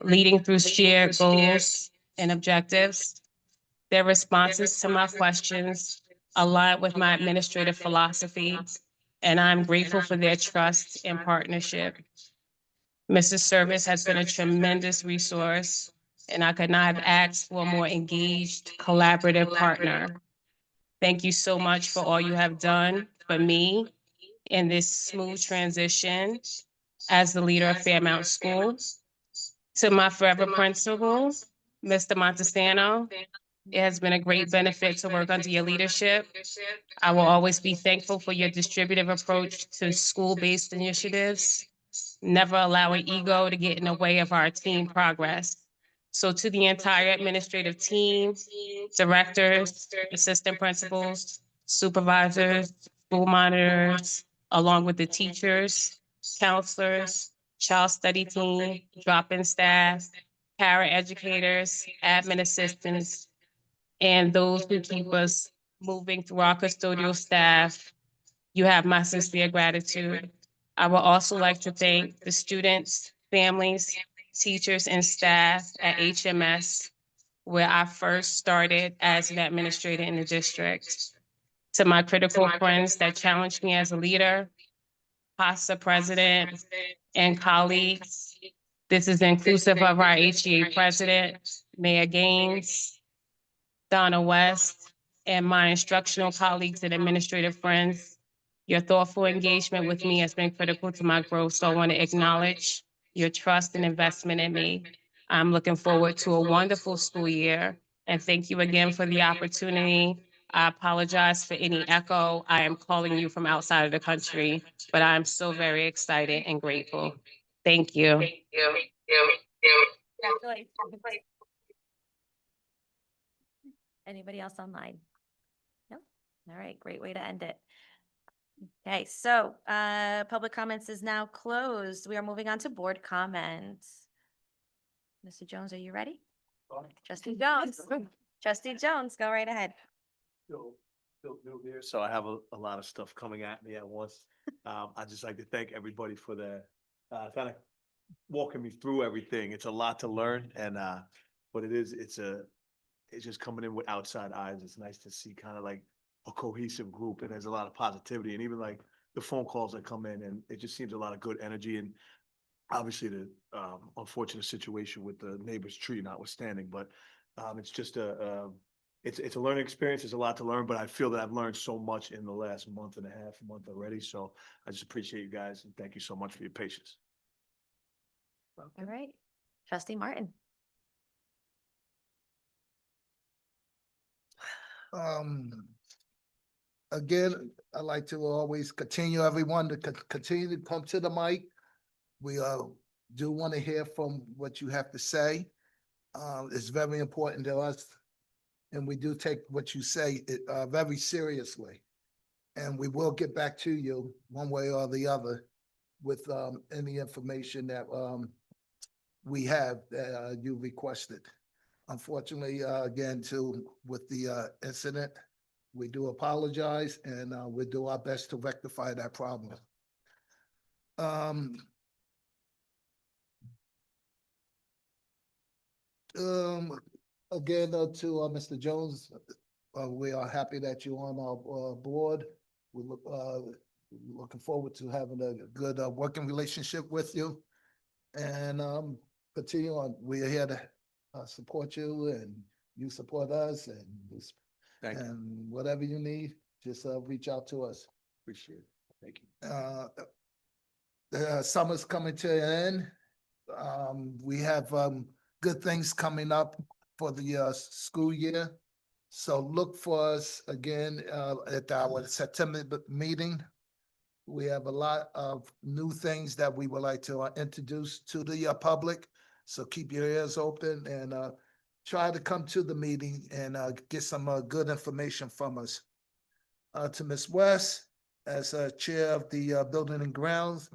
leading through shared goals and objectives. Their responses to my questions align with my administrative philosophy, and I'm grateful for their trust and partnership. Mrs. Service has been a tremendous resource, and I could not have asked for a more engaged, collaborative partner. Thank you so much for all you have done for me in this smooth transition as the leader of Fairmount School. To my forever principal, Mr. Montesano, it has been a great benefit to work under your leadership. I will always be thankful for your distributive approach to school-based initiatives, never allowing ego to get in the way of our team progress. So to the entire administrative team, directors, assistant principals, supervisors, school monitors, along with the teachers, counselors, child study team, drop-in staff, para-educators, admin assistants, and those who keep us moving through our custodial staff, you have my sincere gratitude. I would also like to thank the students, families, teachers, and staff at HMS, where I first started as an administrator in the district. To my critical friends that challenged me as a leader, PASA president, and colleagues. This is inclusive of our HEA president, Mayor Gaines, Donna West, and my instructional colleagues and administrative friends. Your thoughtful engagement with me has been critical to my growth, so I want to acknowledge your trust and investment in me. I'm looking forward to a wonderful school year, and thank you again for the opportunity. I apologize for any echo. I am calling you from outside of the country, but I'm so very excited and grateful. Thank you. Congratulations. Anybody else online? No? All right, great way to end it. Okay, so public comments is now closed. We are moving on to board comments. Mr. Jones, are you ready? Trustee Jones. Trustee Jones, go right ahead. Still new here, so I have a lot of stuff coming at me at once. I'd just like to thank everybody for the kind of walking me through everything. It's a lot to learn and but it's just coming in with outside eyes. It's nice to see kind of like a cohesive group, and there's a lot of positivity, and even like the phone calls that come in, and it just seems a lot of good energy. And obviously the unfortunate situation with the neighbor's tree notwithstanding, but it's just it's a learning experience. There's a lot to learn, but I feel that I've learned so much in the last month already. So I just appreciate you guys, and thank you so much for your patience. All right. Trustee Martin. Again, I like to always continue everyone to continue to come to the mic. We do want to hear from what you have to say. It's very important to us, and we do take what you say very seriously. And we will get back to you one way or the other with any information that we have that you requested. Unfortunately, again, with the incident, we do apologize, and we'll do our best to rectify that problem. Again, to Mr. Jones, we are happy that you're on our board. We looking forward to having a good working relationship with you, and continue on. We are here to support you, and you support us, and Thank you. and whatever you need, just reach out to us. Appreciate it. Thank you. The summer's coming to an end. We have good things coming up for the school year. So look for us again at our September meeting. We have a lot of new things that we would like to introduce to the public. So keep your ears open and try to come to the meeting and get some good information from us. To Ms. West, as chair of the Building and Grounds,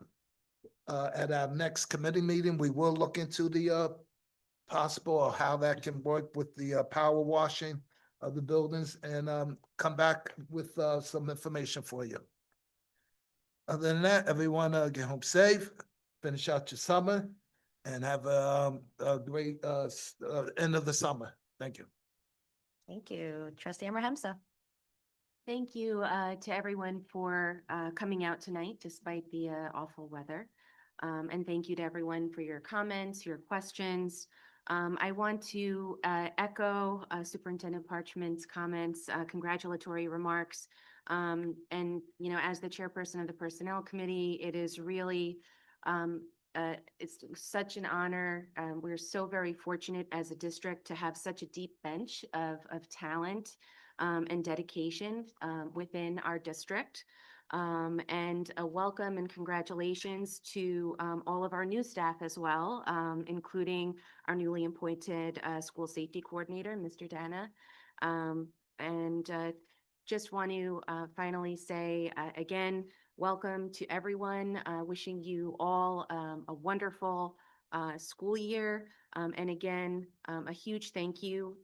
at our next committee meeting, we will look into the possible or how that can work with the power washing of the buildings and come back with some information for you. Other than that, everyone get home safe, finish out your summer, and have a great end of the summer. Thank you. Thank you. Trustee Amber Hemsa. Thank you to everyone for coming out tonight despite the awful weather. And thank you to everyone for your comments, your questions. I want to echo Superintendent Parchment's comments, congratulatory remarks. And, you know, as the chairperson of the Personnel Committee, it is really, it's such an honor. We're so very fortunate as a district to have such a deep bench of talent and dedication within our district. And a welcome and congratulations to all of our new staff as well, including our newly appointed school safety coordinator, Mr. Dana. And just want to finally say again, welcome to everyone. Wishing you all a wonderful school year. And again, a huge thank you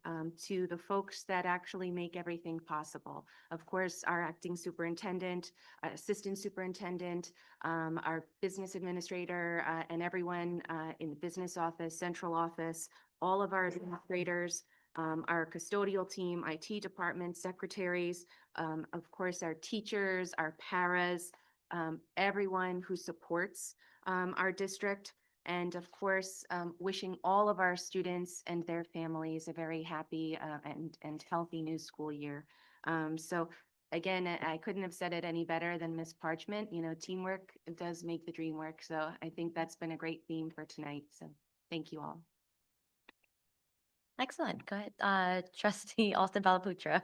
to the folks that actually make everything possible. Of course, our acting superintendent, assistant superintendent, our business administrator, and everyone in the business office, central office, all of our administrators, our custodial team, IT department, secretaries, of course, our teachers, our paras, everyone who supports our district. And of course, wishing all of our students and their families a very happy and healthy new school year. So again, I couldn't have said it any better than Miss Parchment. You know, teamwork does make the dream work. So I think that's been a great theme for tonight. So thank you all. Excellent. Go ahead, trustee Austin Palaputra.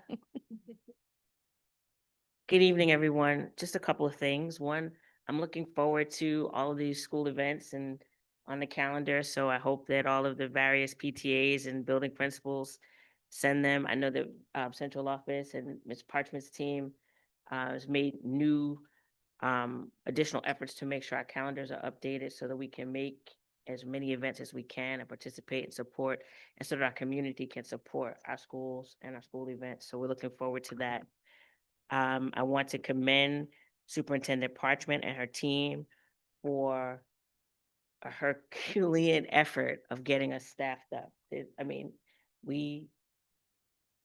Good evening, everyone. Just a couple of things. One, I'm looking forward to all of these school events and on the calendar. So I hope that all of the various PTAs and building principals send them. I know that central office and Ms. Parchment's team has made new additional efforts to make sure our calendars are updated so that we can make as many events as we can and participate and support, and so that our community can support our schools and our school events. So we're looking forward to that. I want to commend Superintendent Parchment and her team for a Herculean effort of getting us staffed up. I mean, we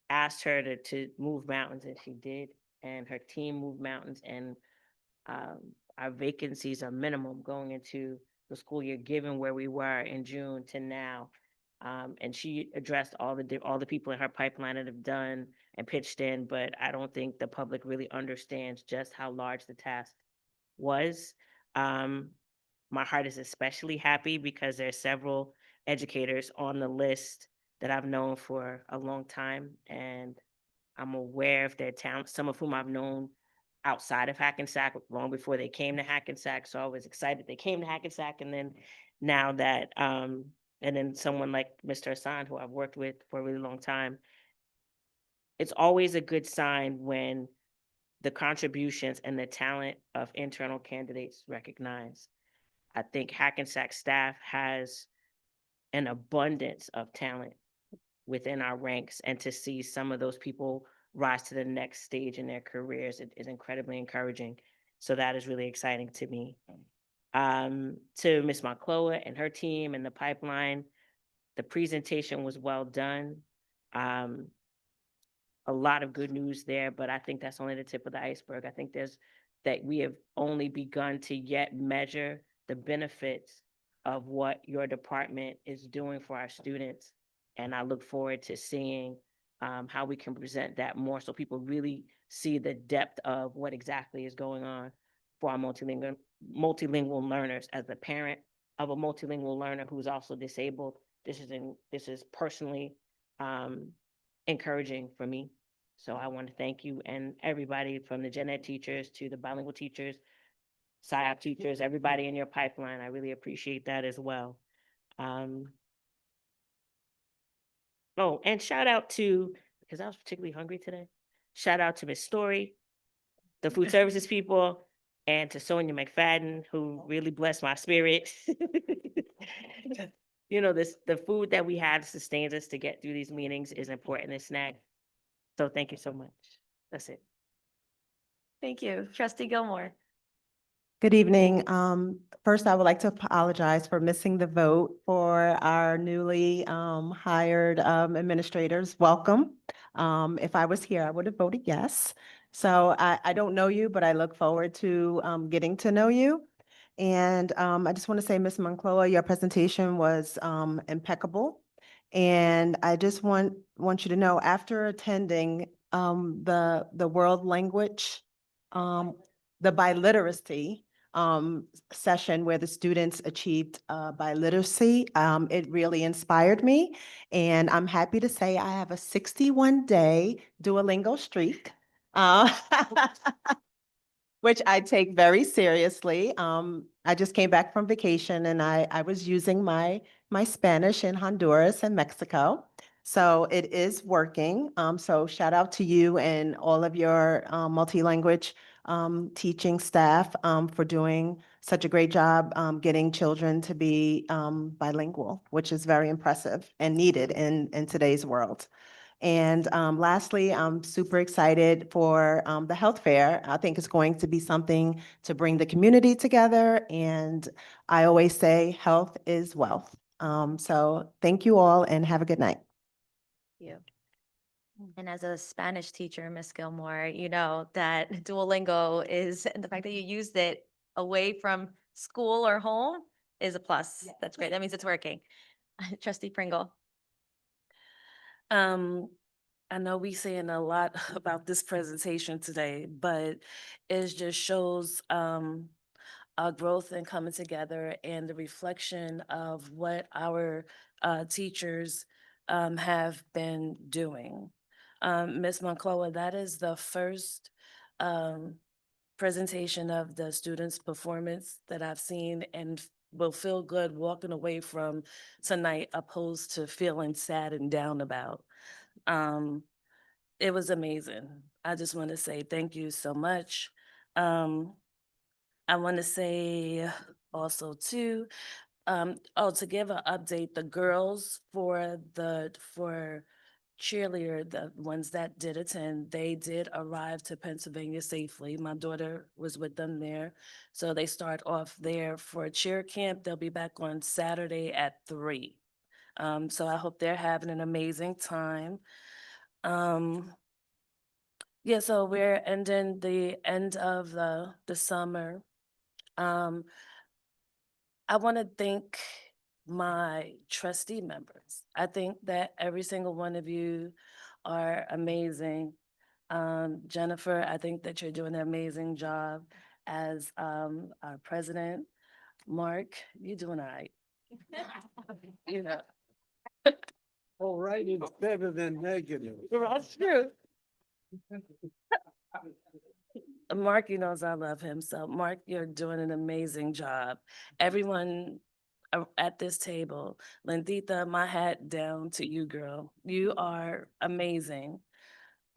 asked her to move mountains, and she did, and her team moved mountains, and our vacancies are minimum going into the school year, given where we were in June to now. And she addressed all the people in her pipeline that have done and pitched in, but I don't think the public really understands just how large the task was. My heart is especially happy because there are several educators on the list that I've known for a long time, and I'm aware of their talent, some of whom I've known outside of Hackensack long before they came to Hackensack. So I was excited they came to Hackensack, and then now that and then someone like Mr. Hassan, who I've worked with for a really long time. It's always a good sign when the contributions and the talent of internal candidates recognized. I think Hackensack staff has an abundance of talent within our ranks, and to see some of those people rise to the next stage in their careers is incredibly encouraging. So that is really exciting to me. To Ms. Moncloa and her team and the pipeline, the presentation was well done. A lot of good news there, but I think that's only the tip of the iceberg. I think that we have only begun to yet measure the benefits of what your department is doing for our students. And I look forward to seeing how we can present that more so people really see the depth of what exactly is going on for our multilingual learners. As a parent of a multilingual learner who's also disabled, this is personally encouraging for me. So I want to thank you and everybody, from the gen ed teachers to the bilingual teachers, SIOP teachers, everybody in your pipeline. I really appreciate that as well. Oh, and shout out to, because I was particularly hungry today, shout out to Miss Story, the food services people, and to Sonia McFadden, who really blessed my spirit. You know, the food that we have sustains us to get through these meetings is important, a snack. So thank you so much. That's it. Thank you. Trustee Gilmore. Good evening. First, I would like to apologize for missing the vote for our newly hired administrators. Welcome. If I was here, I would have voted yes. So I don't know you, but I look forward to getting to know you. And I just want to say, Ms. Moncloa, your presentation was impeccable. And I just want you to know, after attending the world language, the biliteracy session where the students achieved biliteracy, it really inspired me. And I'm happy to say I have a 61-day Duolingo streak. Which I take very seriously. I just came back from vacation, and I was using my Spanish in Honduras and Mexico. So it is working. So shout out to you and all of your multi-language teaching staff for doing such a great job getting children to be bilingual, which is very impressive and needed in today's world. And lastly, I'm super excited for the health fair. I think it's going to be something to bring the community together. And I always say health is wealth. So thank you all and have a good night. you. And as a Spanish teacher, Miss Gilmore, you know that Duolingo is, and the fact that you used it away from school or home is a plus. That's great. That means it's working. Trustee Pringle. I know we saying a lot about this presentation today, but it just shows our growth and coming together and the reflection of what our teachers have been doing. Ms. Moncloa, that is the first presentation of the students' performance that I've seen and will feel good walking away from tonight opposed to feeling sad and down about. It was amazing. I just want to say thank you so much. I want to say also too, to give an update, the girls for cheerleader, the ones that did attend, they did arrive to Pennsylvania safely. My daughter was with them there. So they start off there for cheer camp. They'll be back on Saturday at 3. So I hope they're having an amazing time. Yeah, so we're ending the end of the summer. I want to thank my trustee members. I think that every single one of you are amazing. Jennifer, I think that you're doing an amazing job as our president. Mark, you're doing all right. You know, All right, it's better than negative. that's true. Mark, you knows I love him. So Mark, you're doing an amazing job. Everyone at this table, Lindita, my hat down to you, girl. You are amazing.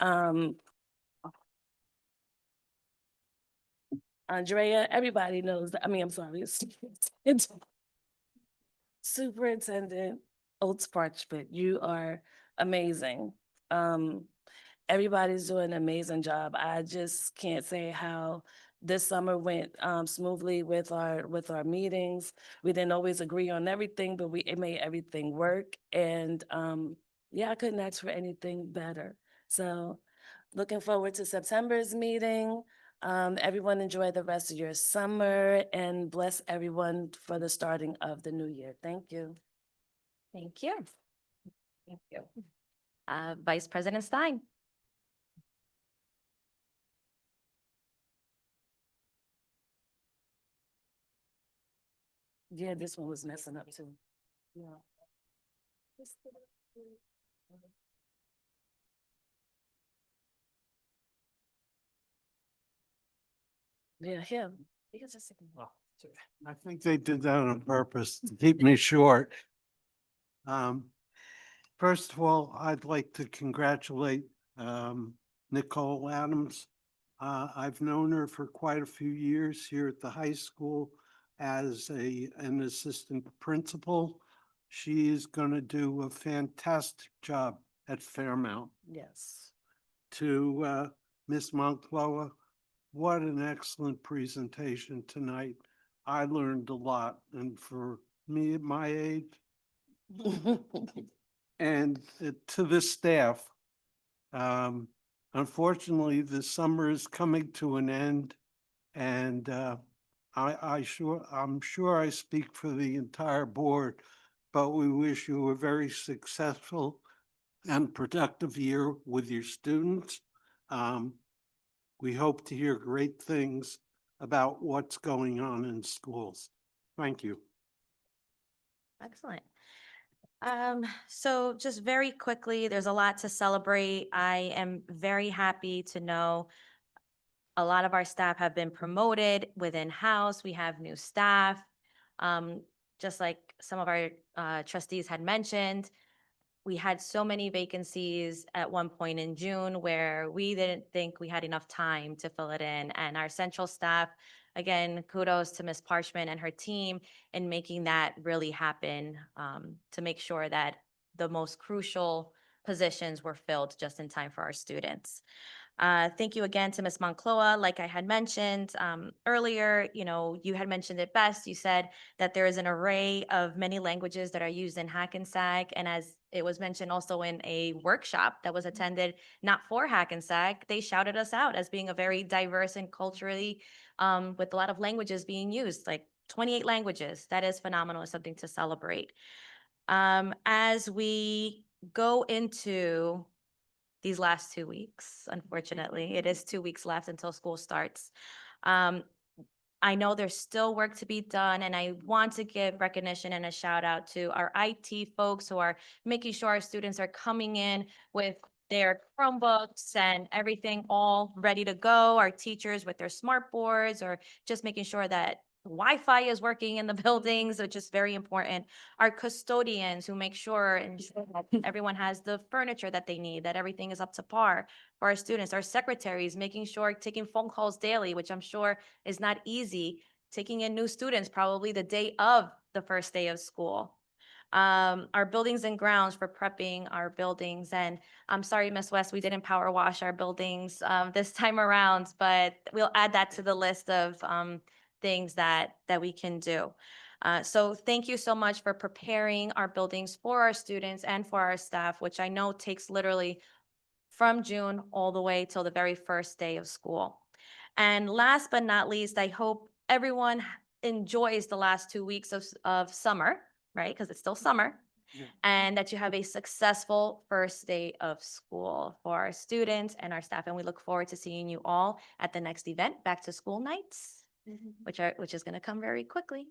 Andrea, everybody knows that. I mean, I'm sorry, it's Superintendent Oates Parchment, you are amazing. Everybody's doing an amazing job. I just can't say how this summer went smoothly with our meetings. We didn't always agree on everything, but it made everything work. And yeah, I couldn't ask for anything better. So looking forward to September's meeting. Everyone enjoy the rest of your summer and bless everyone for the starting of the new year. Thank you. Thank you. Thank you. Vice President Stein. Yeah, this one was messing up too. Yeah. Yeah, him. I think they did that on purpose to keep me short. First of all, I'd like to congratulate Nicole Adams. I've known her for quite a few years here at the high school as an assistant principal. She is going to do a fantastic job at Fairmount. Yes. To Ms. Moncloa, what an excellent presentation tonight. I learned a lot, and for me at my age, and to the staff, unfortunately, the summer is coming to an end, and I'm sure I speak for the entire board, but we wish you a very successful and productive year with your students. We hope to hear great things about what's going on in schools. Thank you. Excellent. So just very quickly, there's a lot to celebrate. I am very happy to know a lot of our staff have been promoted within house. We have new staff. Just like some of our trustees had mentioned, we had so many vacancies at one point in June where we didn't think we had enough time to fill it in. And our central staff, again, kudos to Ms. Parchment and her team in making that really happen, to make sure that the most crucial positions were filled just in time for our students. Thank you again to Ms. Moncloa. Like I had mentioned earlier, you had mentioned it best. You said that there is an array of many languages that are used in Hackensack. And as it was mentioned also in a workshop that was attended not for Hackensack, they shouted us out as being a very diverse and culturally with a lot of languages being used, like 28 languages. That is phenomenal. It's something to celebrate. As we go into these last 2 weeks, unfortunately, it is 2 weeks left until school starts. I know there's still work to be done, and I want to give recognition and a shout out to our IT folks who are making sure our students are coming in with their Chromebooks and everything all ready to go. Our teachers with their smart boards, or just making sure that Wi-Fi is working in the buildings, which is very important. Our custodians who make sure and ensure that everyone has the furniture that they need, that everything is up to par for our students. Our secretaries making sure, taking phone calls daily, which I'm sure is not easy, taking in new students probably the day of the first day of school. Our buildings and grounds for prepping our buildings. And I'm sorry, Ms. West, we didn't power wash our buildings this time around, but we'll add that to the list of things that we can do. So thank you so much for preparing our buildings for our students and for our staff, which I know takes literally from June all the way till the very first day of school. And last but not least, I hope everyone enjoys the last 2 weeks of summer, right? Because it's still summer. And that you have a successful first day of school for our students and our staff. And we look forward to seeing you all at the next event, Back to School Nights, which is going to come very quickly.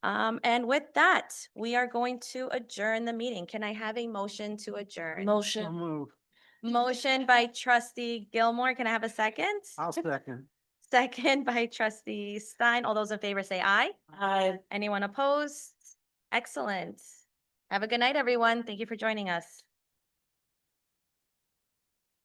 And with that, we are going to adjourn the meeting. Can I have a motion to adjourn? So Motion. move. Motion by trustee Gilmore. Can I have a second? I'll second. Second by trustee Stein. All those in favor say aye. Aye. Anyone opposed? Excellent. Have a good night, everyone. Thank you for joining us.